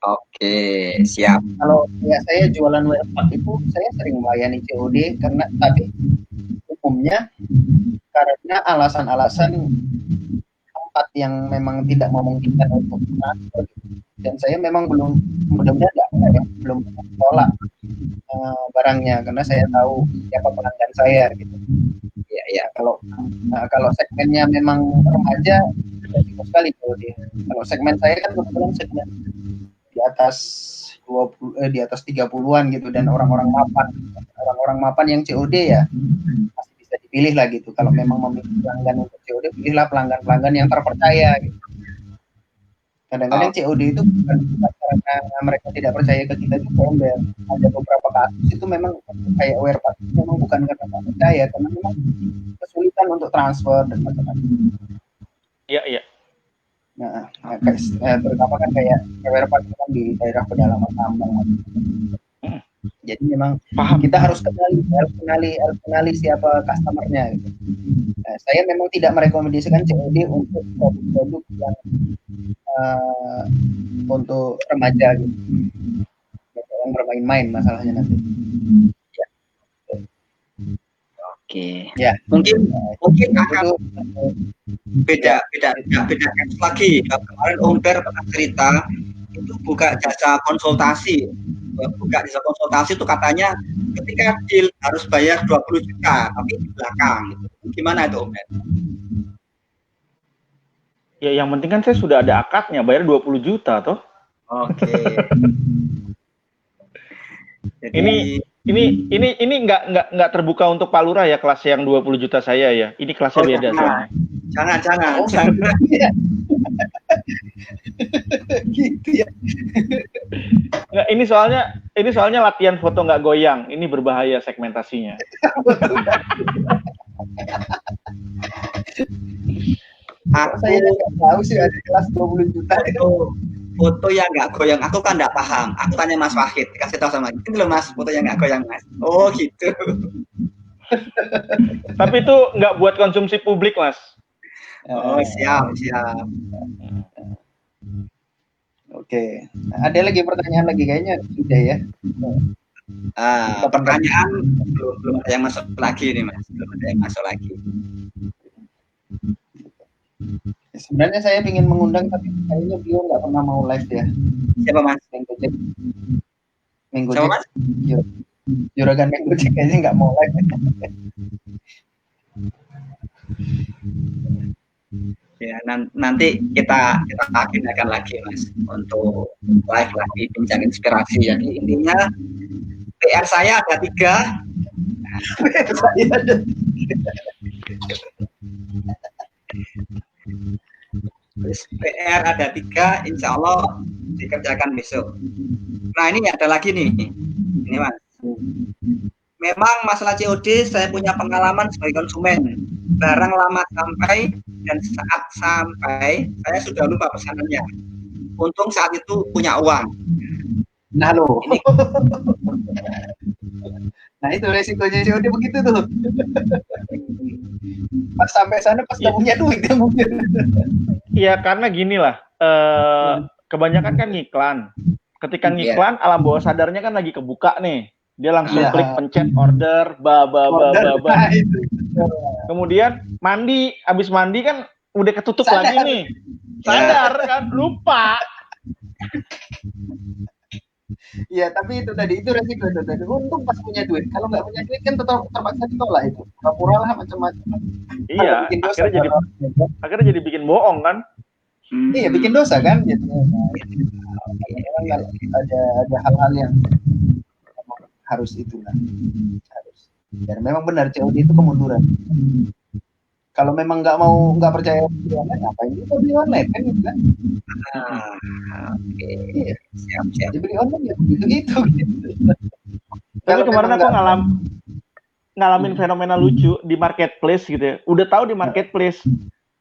Oke, siap. Kalau ya saya jualan W4 itu saya sering melayani COD karena tapi umumnya karena alasan-alasan tempat yang memang tidak memungkinkan untuk transfer. Dan saya memang mudah-mudahan belum tolak barangnya karena saya tahu siapa pelanggan saya gitu. Ya kalau segmennya memang remaja resiko sekali kalau segmen saya kan kebetulan segmen di atas 20 di atas 30-an gitu dan orang-orang mapan yang COD ya masih bisa dipilih lah gitu. Kalau memang memilih pelanggan untuk COD, pilihlah pelanggan-pelanggan yang terpercaya gitu. Kadang-kadang COD itu bukan karena mereka tidak percaya ke kita juga, ada beberapa kasus itu memang kayak W4 memang bukan karena tidak percaya, karena memang kesulitan untuk transfer dan macam-macam. Iya. Terutama kan kayak Everpark kan di daerah pedalaman tambang. Jadi memang kita harus kenali siapa customernya. Gitu. Saya memang tidak merekomendasikan COD untuk produk-produk yang untuk remaja gitu. Yang bermain-main masalahnya nanti. Ya. Oke. Ya. Mungkin akan beda case lagi. Kemarin Om Per pernah cerita itu buka jasa konsultasi. Buka jasa konsultasi itu katanya ketika deal harus bayar 20 juta tapi di belakang. Gimana itu Om Per? Ya yang penting kan saya sudah ada akadnya, bayar 20 juta toh. Oke. Jadi ini nggak terbuka untuk Pak Lurah ya, kelas yang 20 juta saya ya. Ini kelasnya beda soalnya. Jangan. Gitu ya. Nggak, ini soalnya latihan foto nggak goyang. Ini berbahaya segmentasinya. Saya nggak tahu sih ada kelas 20 juta foto yang nggak goyang. Aku kan nggak paham. Aku tanya Mas Wahid, kasih tahu sama ini loh Mas, foto yang nggak goyang Mas. Oh gitu. Tapi itu nggak buat konsumsi publik Mas. Oh siap. Oke. Ada lagi pertanyaan lagi kayaknya sudah ya. Pertanyaan belum ada yang masuk lagi nih Mas. Belum ada yang masuk lagi. Sebenarnya saya ingin mengundang tapi kayaknya beliau nggak pernah mau live ya. Siapa Mas? Minggu Siapa Mas? Juragan Minggu kayaknya nggak mau live. Ya nanti kita agendakan lagi Mas untuk live lagi bincang inspirasi. Jadi intinya PR saya ada 3. Saya ada 3. PR ada 3, insya Allah dikerjakan besok. Nah ini ada lagi nih, ini Mas. Memang masalah COD saya punya pengalaman sebagai konsumen. Barang lama sampai dan saat sampai saya sudah lupa pesanannya. Untung saat itu punya uang. Nah loh. Nah itu resikonya COD begitu tuh. Pas sampai sana pas nggak punya duit ya mungkin. Iya karena gini lah, kebanyakan kan ngiklan. Ketika ngiklan, alam bawah sadarnya kan lagi kebuka nih. Dia langsung klik pencet order, Kemudian mandi, abis mandi kan udah ketutup lagi nih. Sadar kan, lupa. Iya, tapi itu tadi itu resiko itu tadi. Untung pas punya duit. Kalau nggak punya duit kan tetap terpaksa ditolak itu. Pura lah macam-macam. Iya, akhirnya jadi bikin bohong kan? Iya, bikin dosa kan gitu. Memang ada hal-hal yang harus itulah. Harus. Dan memang benar COD itu kemunduran. Kalau memang nggak percaya di online, ngapain kita beli online kan gitu kan? Oke. Iya. Siap. Dibeli online ya begitu. Tapi kemarin aku ngalamin fenomena lucu di marketplace gitu ya. Udah tahu di marketplace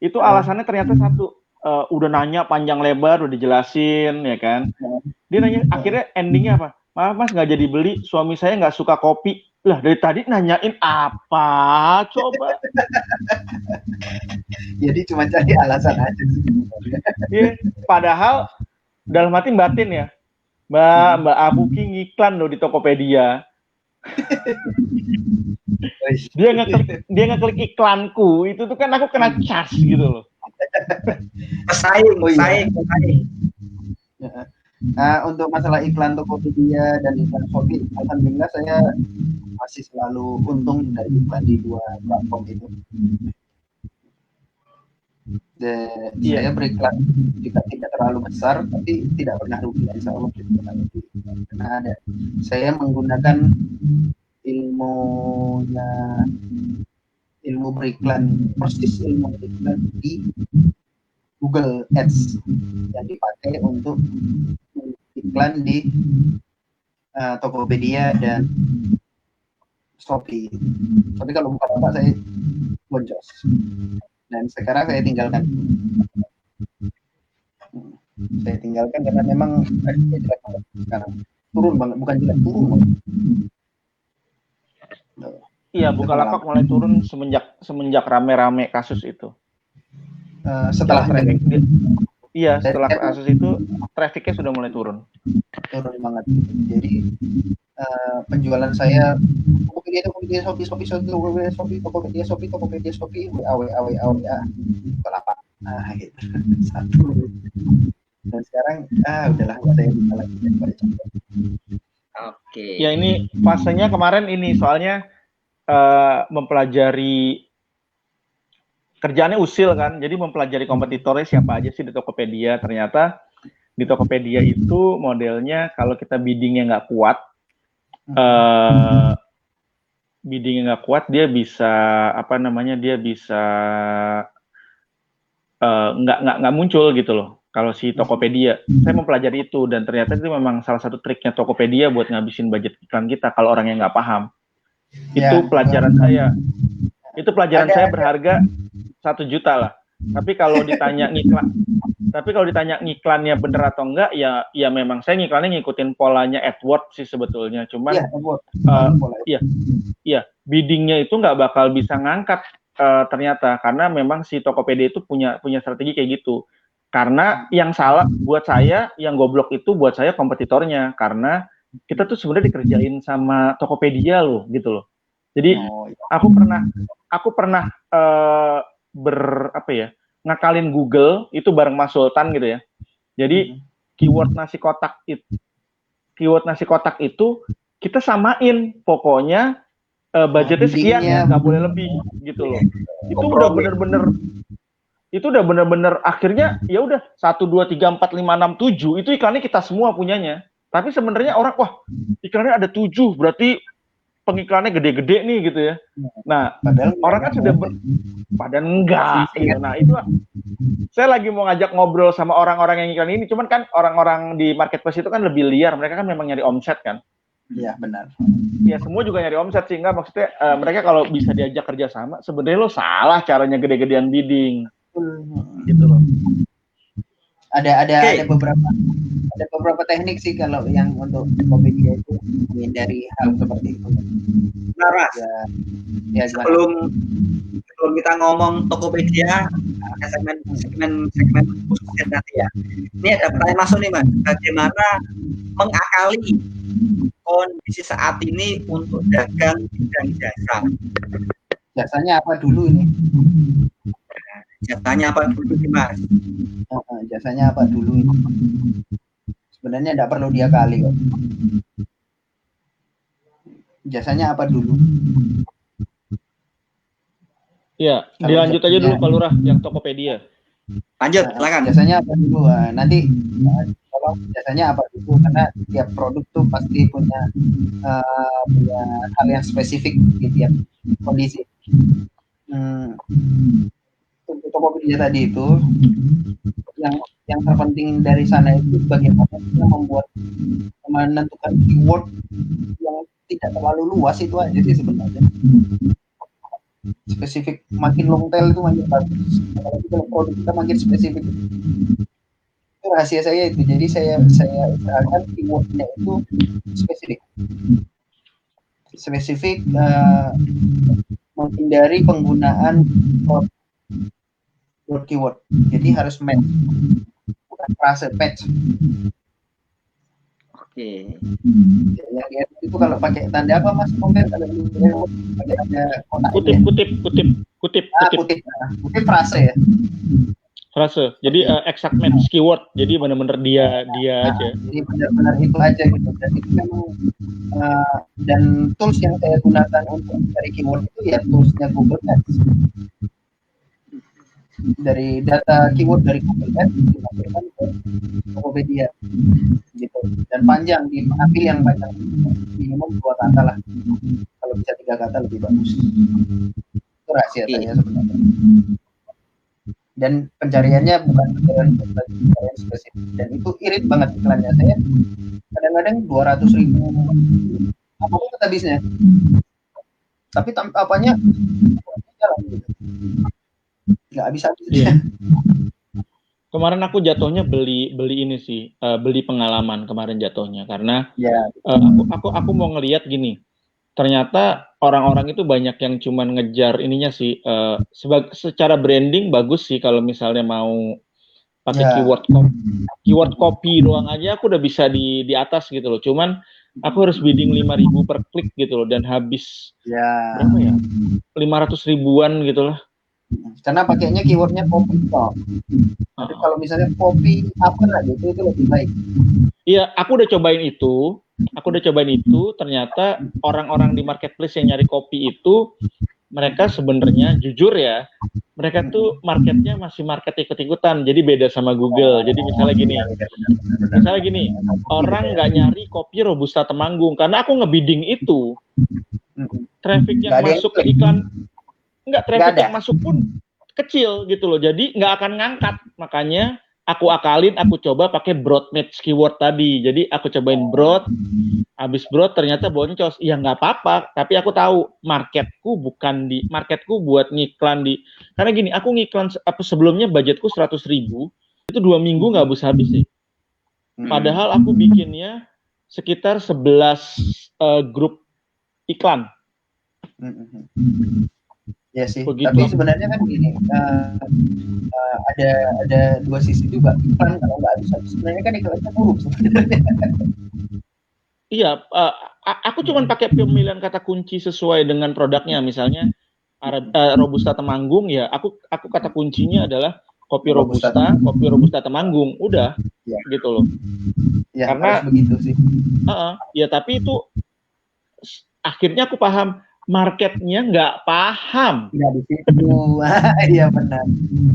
itu alasannya ternyata satu, udah nanya panjang lebar, udah dijelasin ya kan. Dia nanya akhirnya endingnya apa? Maaf Mas nggak jadi beli, suami saya nggak suka kopi. Lah dari tadi nanyain apa? Coba. Jadi cuma cari alasan aja sih. Yeah, padahal dalam hati batin ya, Mbak Abuki ngiklan loh di Tokopedia. dia ngeklik iklanku, itu tuh kan aku kena charge gitu loh. Saing. Nah, untuk masalah iklan Tokopedia dan iklan Shopee, alhamdulillah saya masih selalu untung dari iklan di 2 platform itu. Saya beriklan juga tidak terlalu besar, tapi tidak pernah rugi, insya Allah tidak pernah rugi. Karena saya menggunakan ilmu beriklan, persis ilmu beriklan di Google Ads yang dipakai untuk iklan di Tokopedia dan Shopee. Tapi kalau bukan apa saya boncos. Dan sekarang saya tinggalkan. Saya tinggalkan karena memang jelek banget sekarang. Turun banget, bukan jelek, turun banget. Iya, Bukalapak mulai turun semenjak rame-rame kasus itu. Setelah setelah kasus itu trafficnya sudah mulai turun banget. Jadi penjualan saya Tokopedia Shopee, WA, Bukalapak. Nah, gitu. Satu. Dan sekarang udahlah saya bisa lagi baca. Oke. Ya ini fasenya kemarin ini soalnya mempelajari kerjaannya usil kan, jadi mempelajari kompetitornya siapa aja sih di Tokopedia. Ternyata di Tokopedia itu modelnya kalau kita biddingnya nggak kuat, dia bisa nggak muncul gitu loh. Kalau si Tokopedia, saya mempelajari itu dan ternyata itu memang salah satu triknya Tokopedia buat ngabisin budget iklan kita kalau orang yang nggak paham. Itu pelajaran saya. Itu pelajaran saya berharga 1 juta lah. Tapi kalau ditanya ngiklannya bener atau enggak, ya memang saya ngiklannya ngikutin polanya AdWords sih sebetulnya. Cuman biddingnya itu nggak bakal bisa ngangkat ternyata karena memang si Tokopedia itu punya strategi kayak gitu. Karena yang salah buat saya, yang goblok itu buat saya kompetitornya, karena kita tuh sebenarnya dikerjain sama Tokopedia loh gitu loh. Jadi aku pernah ngakalin Google itu bareng Mas Sultan gitu ya. Jadi keyword nasi kotak itu kita samain, pokoknya budgetnya sekian ya, nggak boleh lebih gitu loh. Itu udah bener-bener akhirnya ya udah 1, 2, 3, 4, 5, 6, 7 itu iklannya kita semua punyanya. Tapi sebenarnya orang wah iklannya ada 7 berarti pengiklannya gede-gede nih gitu ya. Nah, orang kan sudah padahal enggak gitu. Nah, itu saya lagi mau ngajak ngobrol sama orang-orang yang iklan ini, cuman kan orang-orang di marketplace itu kan lebih liar, mereka kan memang nyari omset kan. Iya, benar. Ya, semua juga nyari omset sehingga maksudnya mereka kalau bisa diajak kerja sama, sebenarnya lo salah caranya gede-gedean bidding. Gitu loh. Ada beberapa teknik sih kalau yang untuk Tokopedia itu menghindari hal seperti itu. Laras, sebelum kita ngomong Tokopedia, segmen khususnya nanti ya. Ini ada pertanyaan masuk nih Mas, bagaimana mengakali kondisi saat ini untuk dagang bidang jasa? Jasanya apa dulu ini? Jasanya apa dulu nih Mas? Jasanya apa dulu ini? Sebenarnya tidak perlu diakali kok. Jasanya apa dulu? Iya, dilanjut aja dulu Pak Lurah yang Tokopedia. Lanjut, silakan. Jasanya apa dulu? Nanti kalau jasanya apa dulu, karena tiap produk tuh pasti punya hal yang spesifik di tiap kondisi. Untuk Tokopedia tadi itu yang terpenting dari sana itu bagaimana kita menentukan keyword yang tidak terlalu luas, itu aja sih sebenarnya. Spesifik, makin long tail itu makin bagus. Apalagi kalau produk kita makin spesifik. Itu rahasia saya itu. Jadi saya usahakan keywordnya itu spesifik, menghindari penggunaan keyword. Jadi harus match, bukan frase, match. Oke. Ya, itu kalau pakai tanda apa Mas? Mungkin kalau pakai tanda kotak. Kutip frase ya. Frase. Jadi exact match keyword. Jadi benar-benar dia aja. Jadi benar-benar itu aja gitu. Dan itu memang dan tools yang saya gunakan untuk mencari keyword itu ya toolsnya Google Ads. Dari data keyword dari Google Ads dimasukkan ke Tokopedia gitu, dan panjang, diambil yang banyak, minimum 2 kata lah, kalau bisa 3 kata lebih bagus. Itu rahasia saya sebenarnya. Dan pencariannya bukan pencarian spesifik, dan itu irit banget iklannya. Saya kadang-kadang 200.000 apapun habisnya, tapi apanya jalan gitu. Nggak habis-habis. Kemarin aku jatuhnya beli ini sih, beli pengalaman kemarin jatuhnya karena Ya, aku mau ngelihat gini. Ternyata orang-orang itu banyak yang cuman ngejar ininya sih, secara branding bagus sih kalau misalnya mau pakai ya. keyword copy doang aja aku udah bisa di atas gitu loh. Cuman aku harus bidding 5.000 per klik gitu loh dan habis Ya. berapa ya? 500 ribuan gitu lah. Karena pakainya keywordnya copy toh. Tapi kalau misalnya copy apa lah gitu itu lebih baik. Iya, aku udah cobain itu. Ternyata orang-orang di marketplace yang nyari kopi itu mereka sebenarnya jujur ya, mereka tuh marketnya masih market ikut-ikutan, jadi beda sama Google. Jadi misalnya gini, orang nggak nyari kopi Robusta Temanggung karena aku ngebidding itu, traffic yang masuk ke iklan traffic yang masuk pun kecil gitu loh, jadi nggak akan ngangkat. Makanya aku akalin, aku coba pakai broad match keyword tadi. Jadi aku cobain broad, habis broad ternyata boncos. Ya nggak apa-apa, tapi aku tahu marketku buat ngiklan di, karena gini, aku ngiklan sebelumnya budgetku 100.000, itu 2 minggu nggak habis sih. Padahal aku bikinnya sekitar 11 grup iklan. Ya sih, begitu. Tapi sebenarnya kan gini, ada dua sisi juga. Iklan kalau nggak habis sebenarnya kan iklannya buruk sebenarnya. Iya, aku cuma pakai pemilihan kata kunci sesuai dengan produknya. Misalnya Robusta Temanggung, ya aku kata kuncinya adalah kopi Robusta Temanggung, udah ya. Gitu loh. Ya, karena harus begitu sih. Ya tapi itu akhirnya aku paham, marketnya nggak paham. Nggak di situ. Iya benar.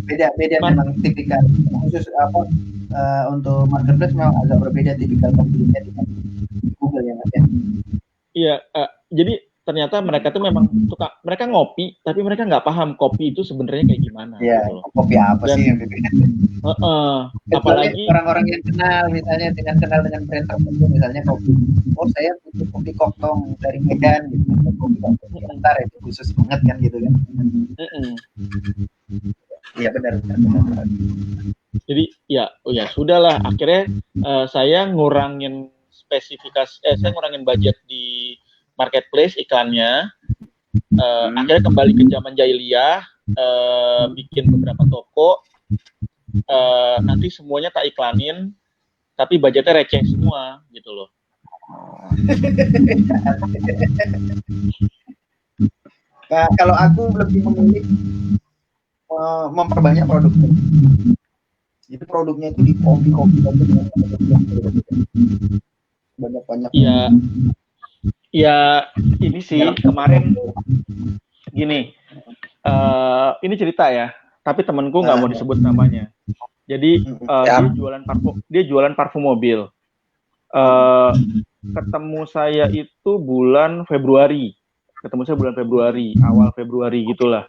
Beda memang tipikal khusus untuk marketplace memang agak berbeda tipikal pembelinya dengan Google ya Mas ya. Iya, jadi ternyata mereka tuh memang mereka ngopi, tapi mereka nggak paham kopi itu sebenarnya kayak gimana. Iya, gitu. Kopi apa sih yang berbeda? Apalagi orang-orang yang kenal misalnya dengan brand tertentu, misalnya kopi. Oh saya butuh kopi koktong dari Medan gitu. Kopi koktong sebentar itu khusus banget kan gitu kan. Iya benar. Jadi ya sudahlah, akhirnya saya ngurangin saya ngurangin budget di marketplace iklannya. Akhirnya kembali ke zaman jahiliyah, bikin beberapa toko, nanti semuanya tak iklanin, tapi budgetnya receh semua gitu loh. Nah, kalau aku lebih memilih memperbanyak produknya. Jadi produknya itu di kopi banyak. Ya ini sih kemarin gini, ini cerita ya, tapi temanku nggak mau disebut namanya. Jadi dia jualan parfum mobil. Ketemu saya itu bulan Februari, awal Februari gitulah.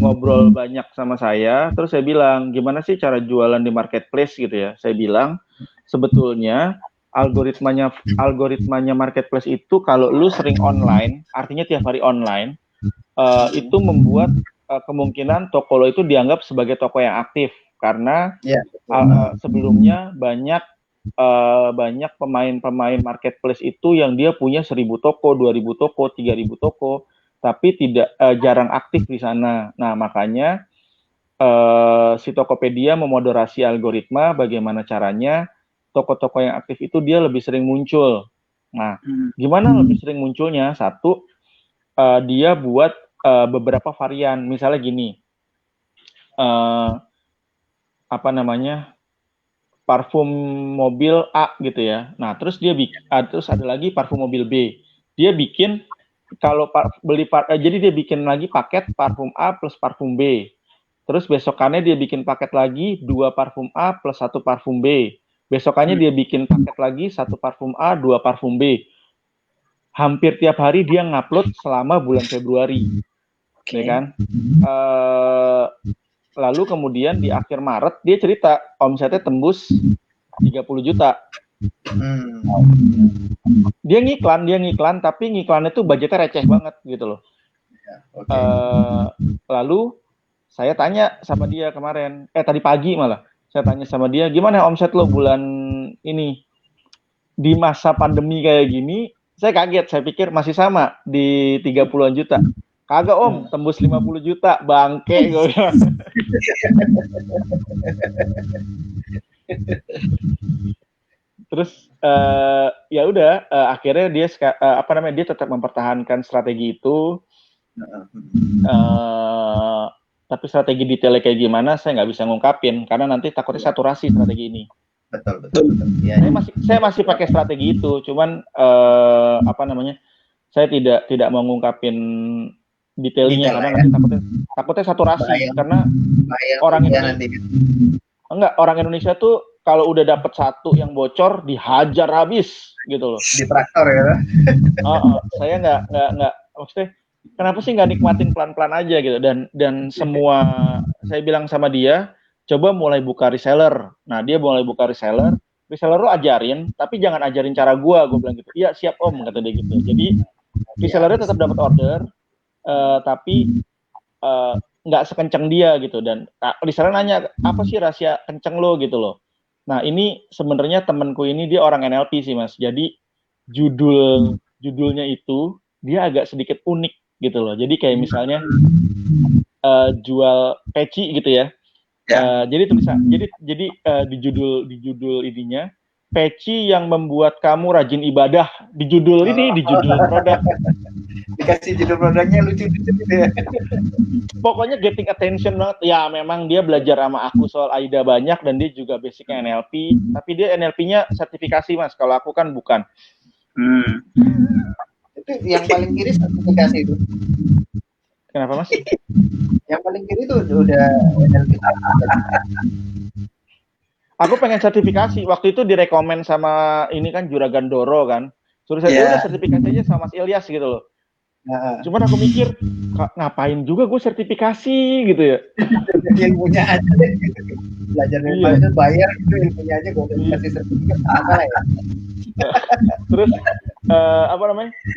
Ngobrol banyak sama saya, terus saya bilang, gimana sih cara jualan di marketplace gitu ya. Saya bilang, sebetulnya algoritmanya marketplace itu kalau lu sering online, artinya tiap hari online, itu membuat kemungkinan toko lo itu dianggap sebagai toko yang aktif, karena sebelumnya banyak pemain marketplace itu yang dia punya 1.000 toko, 2.000 toko, 3.000 toko, tapi jarang aktif di sana. Nah, makanya si Tokopedia memoderasi algoritma bagaimana caranya toko-toko yang aktif itu dia lebih sering muncul. Nah, gimana lebih sering munculnya? Satu, dia buat beberapa varian. Misalnya gini, parfum mobil A gitu ya. Nah, terus terus ada lagi parfum mobil B. Dia bikin jadi dia bikin lagi paket parfum A plus parfum B. Terus besokannya dia bikin paket lagi 2 parfum A plus 1 parfum B. Besokannya dia bikin paket lagi 1 parfum A, 2 parfum B. Hampir tiap hari dia ngupload selama bulan Februari. Ya kan? Lalu kemudian di akhir Maret dia cerita omsetnya tembus 30 juta. Dia ngiklan, tapi ngiklannya tuh budgetnya receh banget gitu loh. Lalu saya tanya sama dia kemarin, tadi pagi malah, saya tanya sama dia, gimana omset lo bulan ini? Di masa pandemi kayak gini, saya kaget, saya pikir masih sama di 30-an juta. Kagak om, tembus 50 juta, bangke gue bilang. Terus ya udah, akhirnya dia dia tetap mempertahankan strategi itu. Tapi strategi detailnya kayak gimana saya nggak bisa ngungkapin karena nanti takutnya saturasi strategi ini. Betul. Ya, saya masih pakai strategi itu, cuman saya tidak mau ngungkapin detailnya karena nanti takutnya saturasi karena orang Indonesia orang Indonesia tuh kalau udah dapet satu yang bocor dihajar habis gitu loh. Di traktor ya. Saya nggak maksudnya kenapa sih nggak nikmatin pelan-pelan aja gitu dan semua saya bilang sama dia coba mulai buka reseller. Nah dia mulai buka reseller lo ajarin tapi jangan ajarin cara gue bilang gitu. Iya siap om kata dia gitu. Jadi resellernya tetap dapat order tapi nggak sekencang dia gitu dan reseller nanya apa sih rahasia kenceng lo gitu loh. Nah ini sebenarnya temanku ini dia orang NLP sih mas. Jadi judulnya itu dia agak sedikit unik gitu loh. Jadi kayak misalnya jual peci gitu ya. Jadi tulisan jadi di judul ininya peci yang membuat kamu rajin ibadah di judul produk. Dikasih judul produknya lucu gitu ya. Pokoknya getting attention banget. Ya memang dia belajar sama aku soal AIDA banyak dan dia juga basicnya NLP. Tapi dia NLP-nya sertifikasi mas. Kalau aku kan bukan. Itu yang paling kiri sertifikasi itu. Kenapa mas? Yang paling kiri itu udah NLP. Aku pengen sertifikasi. Waktu itu direkomend sama ini kan Juragan Doro kan. Suruh saya udah sertifikasi aja sama Mas Ilyas gitu loh. Cuman aku mikir ngapain juga gue sertifikasi gitu ya. Ilmunya aja deh gitu. Belajar dari bayar gitu ilmunya aja gue kasih sertifikat apa ya. Terus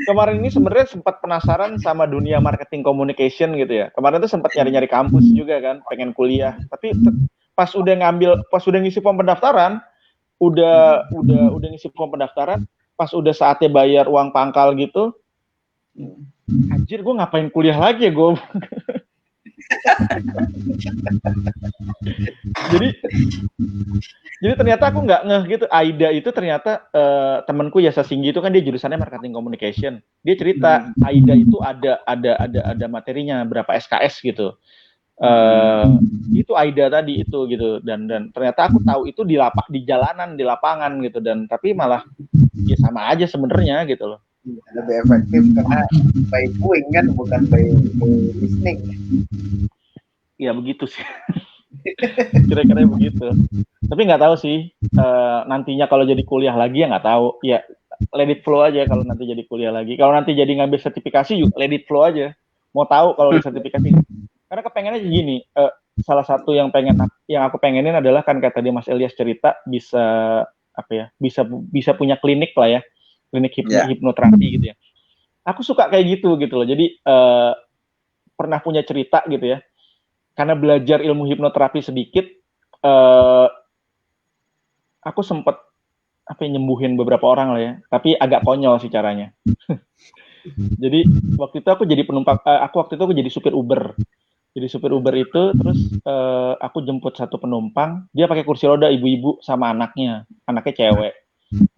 kemarin ini sebenarnya sempat penasaran sama dunia marketing communication gitu ya. Kemarin tuh sempat nyari-nyari kampus juga kan, pengen kuliah. Tapi pas udah ngisi form pendaftaran, udah ngisi form pendaftaran, pas udah saatnya bayar uang pangkal gitu, anjir gue ngapain kuliah lagi ya gue. jadi ternyata aku nggak ngeh gitu. AIDA itu ternyata temanku Yasa Singgi itu kan dia jurusannya marketing communication. Dia cerita AIDA itu ada materinya berapa SKS gitu. Itu AIDA tadi itu gitu dan ternyata aku tahu itu di jalanan di lapangan gitu dan tapi malah ya sama aja sebenarnya gitu loh. Lebih efektif karena by doing kan bukan by listening. Ya begitu sih. Kira-kira begitu. Tapi nggak tahu sih nantinya kalau jadi kuliah lagi ya nggak tahu. Ya let it flow aja kalau nanti jadi kuliah lagi. Kalau nanti jadi ngambil sertifikasi juga let it flow aja. Mau tahu kalau di sertifikasi. Karena kepengennya gini. Salah satu yang aku pengenin adalah kan kata dia Mas Ilyas cerita bisa bisa punya klinik lah ya. Klinik hipnoterapi gitu ya. Aku suka kayak gitu loh. Jadi pernah punya cerita gitu ya. Karena belajar ilmu hipnoterapi sedikit, aku sempat nyembuhin beberapa orang lah ya. Tapi agak konyol sih caranya. Jadi waktu itu aku jadi penumpang. Waktu itu aku jadi supir Uber. Jadi supir Uber itu terus aku jemput satu penumpang. Dia pakai kursi roda ibu-ibu sama anaknya cewek.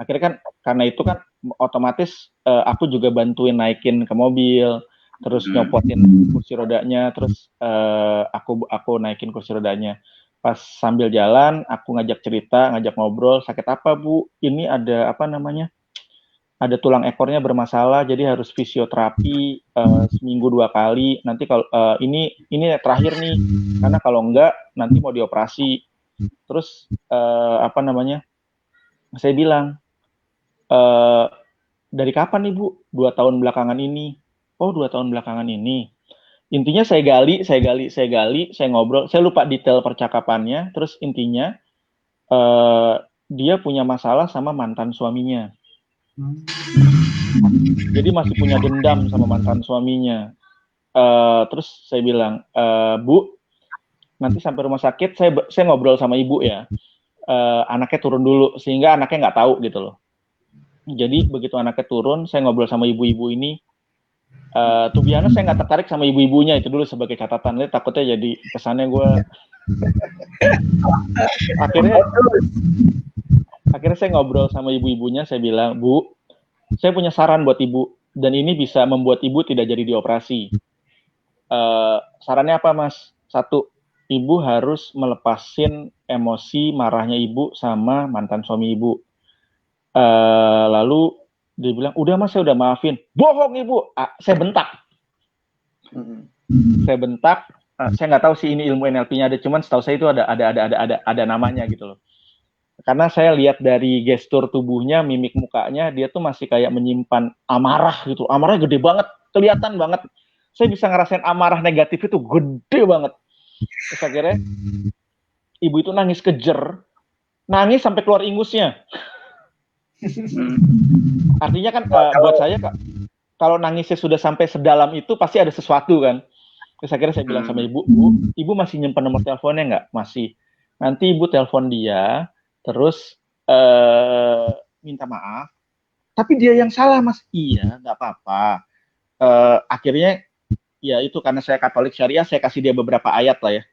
Akhirnya kan karena itu kan otomatis aku juga bantuin naikin ke mobil, terus nyopotin kursi rodanya, terus aku naikin kursi rodanya. Pas sambil jalan aku ngajak cerita, ngajak ngobrol, sakit apa Bu? Ini ada ada tulang ekornya bermasalah, jadi harus fisioterapi seminggu 2 kali. Nanti kalau ini terakhir nih, karena kalau enggak nanti mau dioperasi. Terus saya bilang, dari kapan nih Bu? 2 tahun belakangan ini. Oh 2 tahun belakangan ini. Intinya saya gali, saya ngobrol. Saya lupa detail percakapannya. Terus intinya dia punya masalah sama mantan suaminya. Jadi masih punya dendam sama mantan suaminya. Terus saya bilang, Bu, nanti sampai rumah sakit saya ngobrol sama ibu ya, anaknya turun dulu sehingga anaknya nggak tahu gitu loh. Jadi begitu anaknya turun, saya ngobrol sama ibu-ibu ini. Tuh biasa saya nggak tertarik sama ibu-ibunya, itu dulu sebagai catatan. Lihat takutnya jadi kesannya gue. akhirnya saya ngobrol sama ibu-ibunya, saya bilang, Bu, saya punya saran buat ibu, dan ini bisa membuat ibu tidak jadi dioperasi. Sarannya apa, Mas? 1, ibu harus melepasin emosi marahnya ibu sama mantan suami ibu. Lalu dia bilang, udah Mas, saya udah maafin. Bohong ibu, saya bentak. Saya bentak. Saya nggak tahu sih ini ilmu NLP-nya ada, cuman setahu saya itu ada namanya gitu loh. Karena saya lihat dari gestur tubuhnya, mimik mukanya, dia tuh masih kayak menyimpan amarah gitu. Amarahnya gede banget, kelihatan banget. Saya bisa ngerasain amarah negatif itu gede banget. Terus akhirnya ibu itu nangis kejer, nangis sampai keluar ingusnya. Artinya kan buat saya kalau nangisnya sudah sampai sedalam itu pasti ada sesuatu kan. Terus akhirnya saya bilang sama ibu, ibu masih nyimpen nomor teleponnya nggak? Masih. Nanti ibu telepon dia, terus minta maaf. Tapi dia yang salah, Mas. Iya, nggak apa-apa. Akhirnya ya itu karena saya Katolik Syariah, saya kasih dia beberapa ayat lah ya.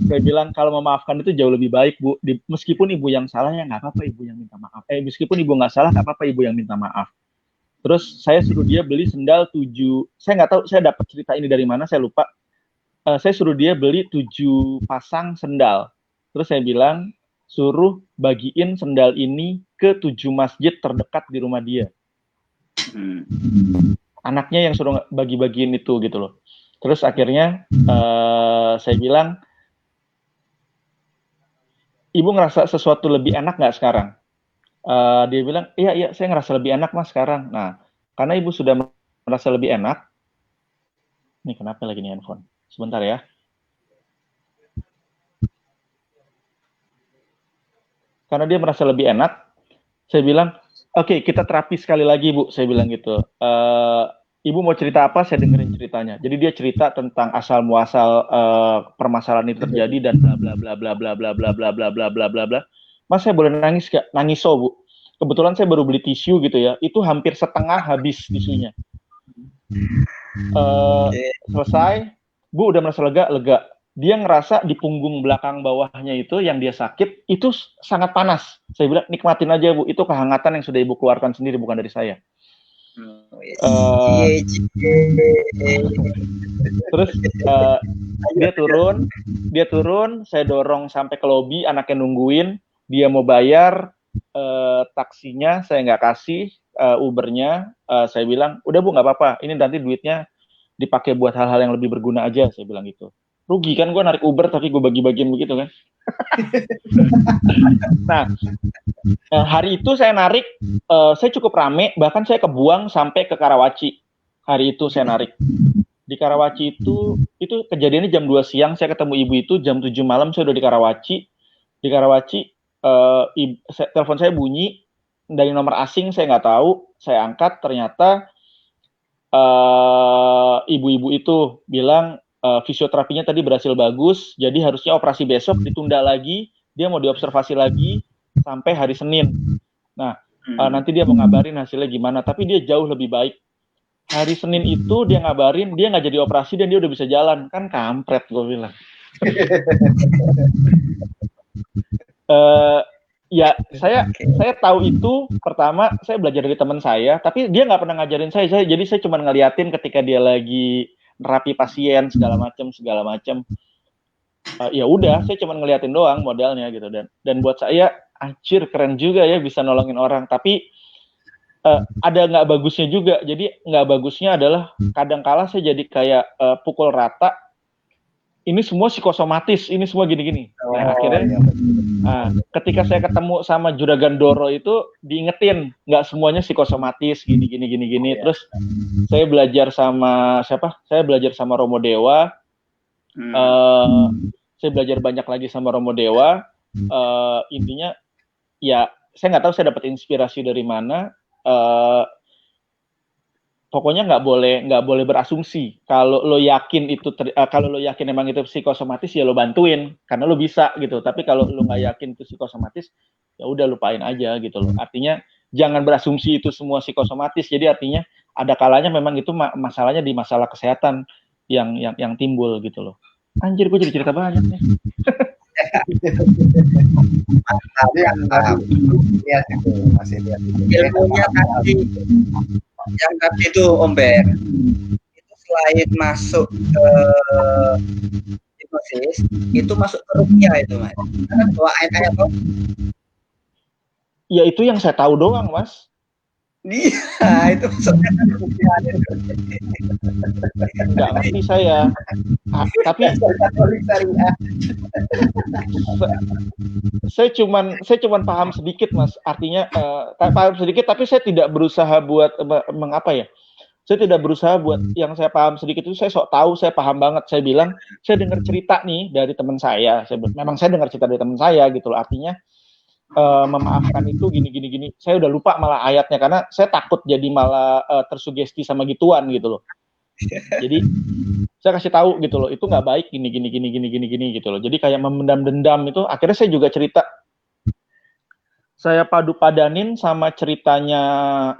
Saya bilang kalau memaafkan itu jauh lebih baik, Bu. Meskipun ibu yang salah ya nggak apa-apa ibu yang minta maaf. Meskipun ibu nggak salah nggak apa-apa ibu yang minta maaf. Terus saya suruh dia beli sendal 7. Saya nggak tahu saya dapat cerita ini dari mana, saya lupa. Saya suruh dia beli 7 pasang sendal. Terus saya bilang suruh bagiin sendal ini ke 7 masjid terdekat di rumah dia. Anaknya yang suruh bagi-bagiin itu gitu loh. Terus akhirnya saya bilang, ibu ngerasa sesuatu lebih enak nggak sekarang? Dia bilang, iya saya ngerasa lebih enak Mas sekarang. Nah, karena ibu sudah merasa lebih enak, ini kenapa lagi nih handphone? Sebentar ya. Karena dia merasa lebih enak, saya bilang, oke, kita terapi sekali lagi Bu, saya bilang gitu. Ibu mau cerita apa, saya dengerin ceritanya. Jadi dia cerita tentang asal muasal permasalahan itu terjadi dan bla bla bla bla bla bla bla bla bla bla bla bla bla. Mas saya boleh nangis gak? Nangis Bu. Kebetulan saya baru beli tisu gitu ya, itu hampir setengah habis tisunya. Selesai, Bu udah merasa lega. Dia ngerasa di punggung belakang bawahnya itu yang dia sakit itu sangat panas. Saya bilang nikmatin aja Bu, itu kehangatan yang sudah ibu keluarkan sendiri bukan dari saya. Terus dia turun, saya dorong sampai ke lobi, anaknya nungguin, dia mau bayar taksinya, saya nggak kasih Ubernya, saya bilang udah Bu nggak apa-apa, ini nanti duitnya dipakai buat hal-hal yang lebih berguna aja, saya bilang gitu. Rugi kan gue narik Uber tapi gue bagi-bagiin begitu kan. Nah, hari itu saya narik, saya cukup rame, bahkan saya kebuang sampai ke Karawaci. Hari itu saya narik. Di Karawaci itu kejadiannya jam 2 siang, saya ketemu ibu itu, jam 7 malam saya udah di Karawaci. Di Karawaci, telepon saya bunyi, dari nomor asing saya nggak tahu, saya angkat, ternyata ibu-ibu itu bilang, fisioterapinya tadi berhasil bagus, jadi harusnya operasi besok ditunda lagi, dia mau diobservasi lagi sampai hari Senin. Nah, nanti dia mau ngabarin hasilnya gimana, tapi dia jauh lebih baik. Hari Senin itu dia ngabarin, dia nggak jadi operasi dan dia udah bisa jalan. Kan kampret gue bilang. Ya, saya tahu itu, pertama saya belajar dari teman saya, tapi dia nggak pernah ngajarin saya, jadi saya cuma ngeliatin ketika dia lagi nerapi pasien segala macam. Ya udah, saya cuma ngeliatin doang modalnya gitu, dan buat saya anjir keren juga ya bisa nolongin orang, tapi ada nggak bagusnya juga. Jadi nggak bagusnya adalah kadang-kala saya jadi kayak pukul rata, ini semua psikosomatis, ini semua gini-gini. Nah, akhirnya ketika saya ketemu sama Juragan Doro itu diingetin nggak semuanya psikosomatis gini. Terus saya belajar sama siapa? Saya belajar sama Romo Dewa. Saya belajar banyak lagi sama Romo Dewa. Intinya ya saya nggak tahu saya dapat inspirasi dari mana. pokoknya nggak boleh berasumsi. Kalau lo yakin kalau lo yakin emang itu psikosomatis ya lo bantuin karena lo bisa gitu. Tapi kalau lo nggak yakin itu psikosomatis ya udah lupain aja gitu loh. Artinya jangan berasumsi itu semua psikosomatis. Jadi artinya ada kalanya memang itu masalahnya di masalah kesehatan yang timbul gitu loh. Anjir, gue jadi cerita banyak nih. Lihat itu masih lihat ilmunya tadi yang tadi itu Om Ber itu selain masuk ke hipnosis itu masuk ke ruqyah itu Mas karena bawa ayat-ayat Om. Ya itu yang saya tahu doang Mas. Iya itu maksudnya nggak ngerti saya. Tapi saya cuman paham sedikit Mas. Artinya paham sedikit tapi saya tidak berusaha buat mengapa ya. Saya tidak berusaha buat yang saya paham sedikit itu saya sok tahu, saya paham banget. Saya bilang saya dengar cerita nih dari teman saya. Memang saya dengar cerita dari teman saya gitu loh. Artinya memaafkan itu gini. Saya udah lupa malah ayatnya karena saya takut jadi malah tersugesti sama gituan gitu loh. Jadi saya kasih tahu gitu loh, itu nggak baik gini gitu loh. Jadi kayak memendam dendam itu akhirnya saya juga cerita. Saya padu-padanin sama ceritanya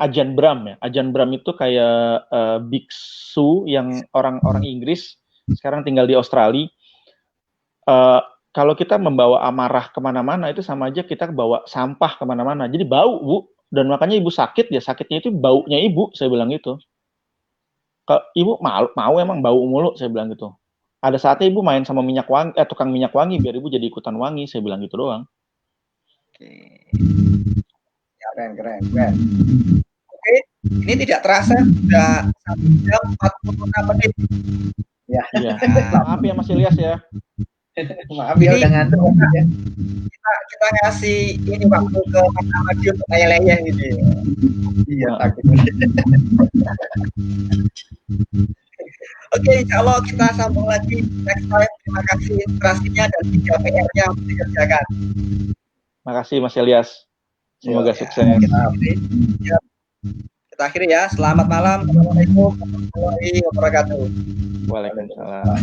Ajahn Brahm ya. Ajahn Brahm itu kayak biksu yang orang Inggris sekarang tinggal di Australia. Kalau kita membawa amarah kemana-mana itu sama aja kita bawa sampah kemana-mana. Jadi bau, Bu. Dan makanya ibu sakit ya, sakitnya itu baunya ibu, saya bilang gitu. Ibu mau emang bau mulu, saya bilang gitu. Ada saatnya ibu main sama minyak wangi, tukang minyak wangi, biar ibu jadi ikutan wangi, saya bilang gitu doang. Oke. Keren. Oke, ini tidak terasa sudah 1 jam 46 menit. Ya. Maaf ya Mas Ilyas ya. Maaf ya udah ngantuk ya. Kita ngasih ini waktu ke Mas Ahmad untuk leyeh gitu. Iya, takut. Oke, insya Allah kita sambung lagi next time. Terima kasih inspirasinya dan 3 PR-nya yang dikerjakan. Makasih Mas Ilyas. Semoga sukses. Kita akhiri ya. Selamat malam. Assalamualaikum warahmatullahi wabarakatuh. Waalaikumsalam.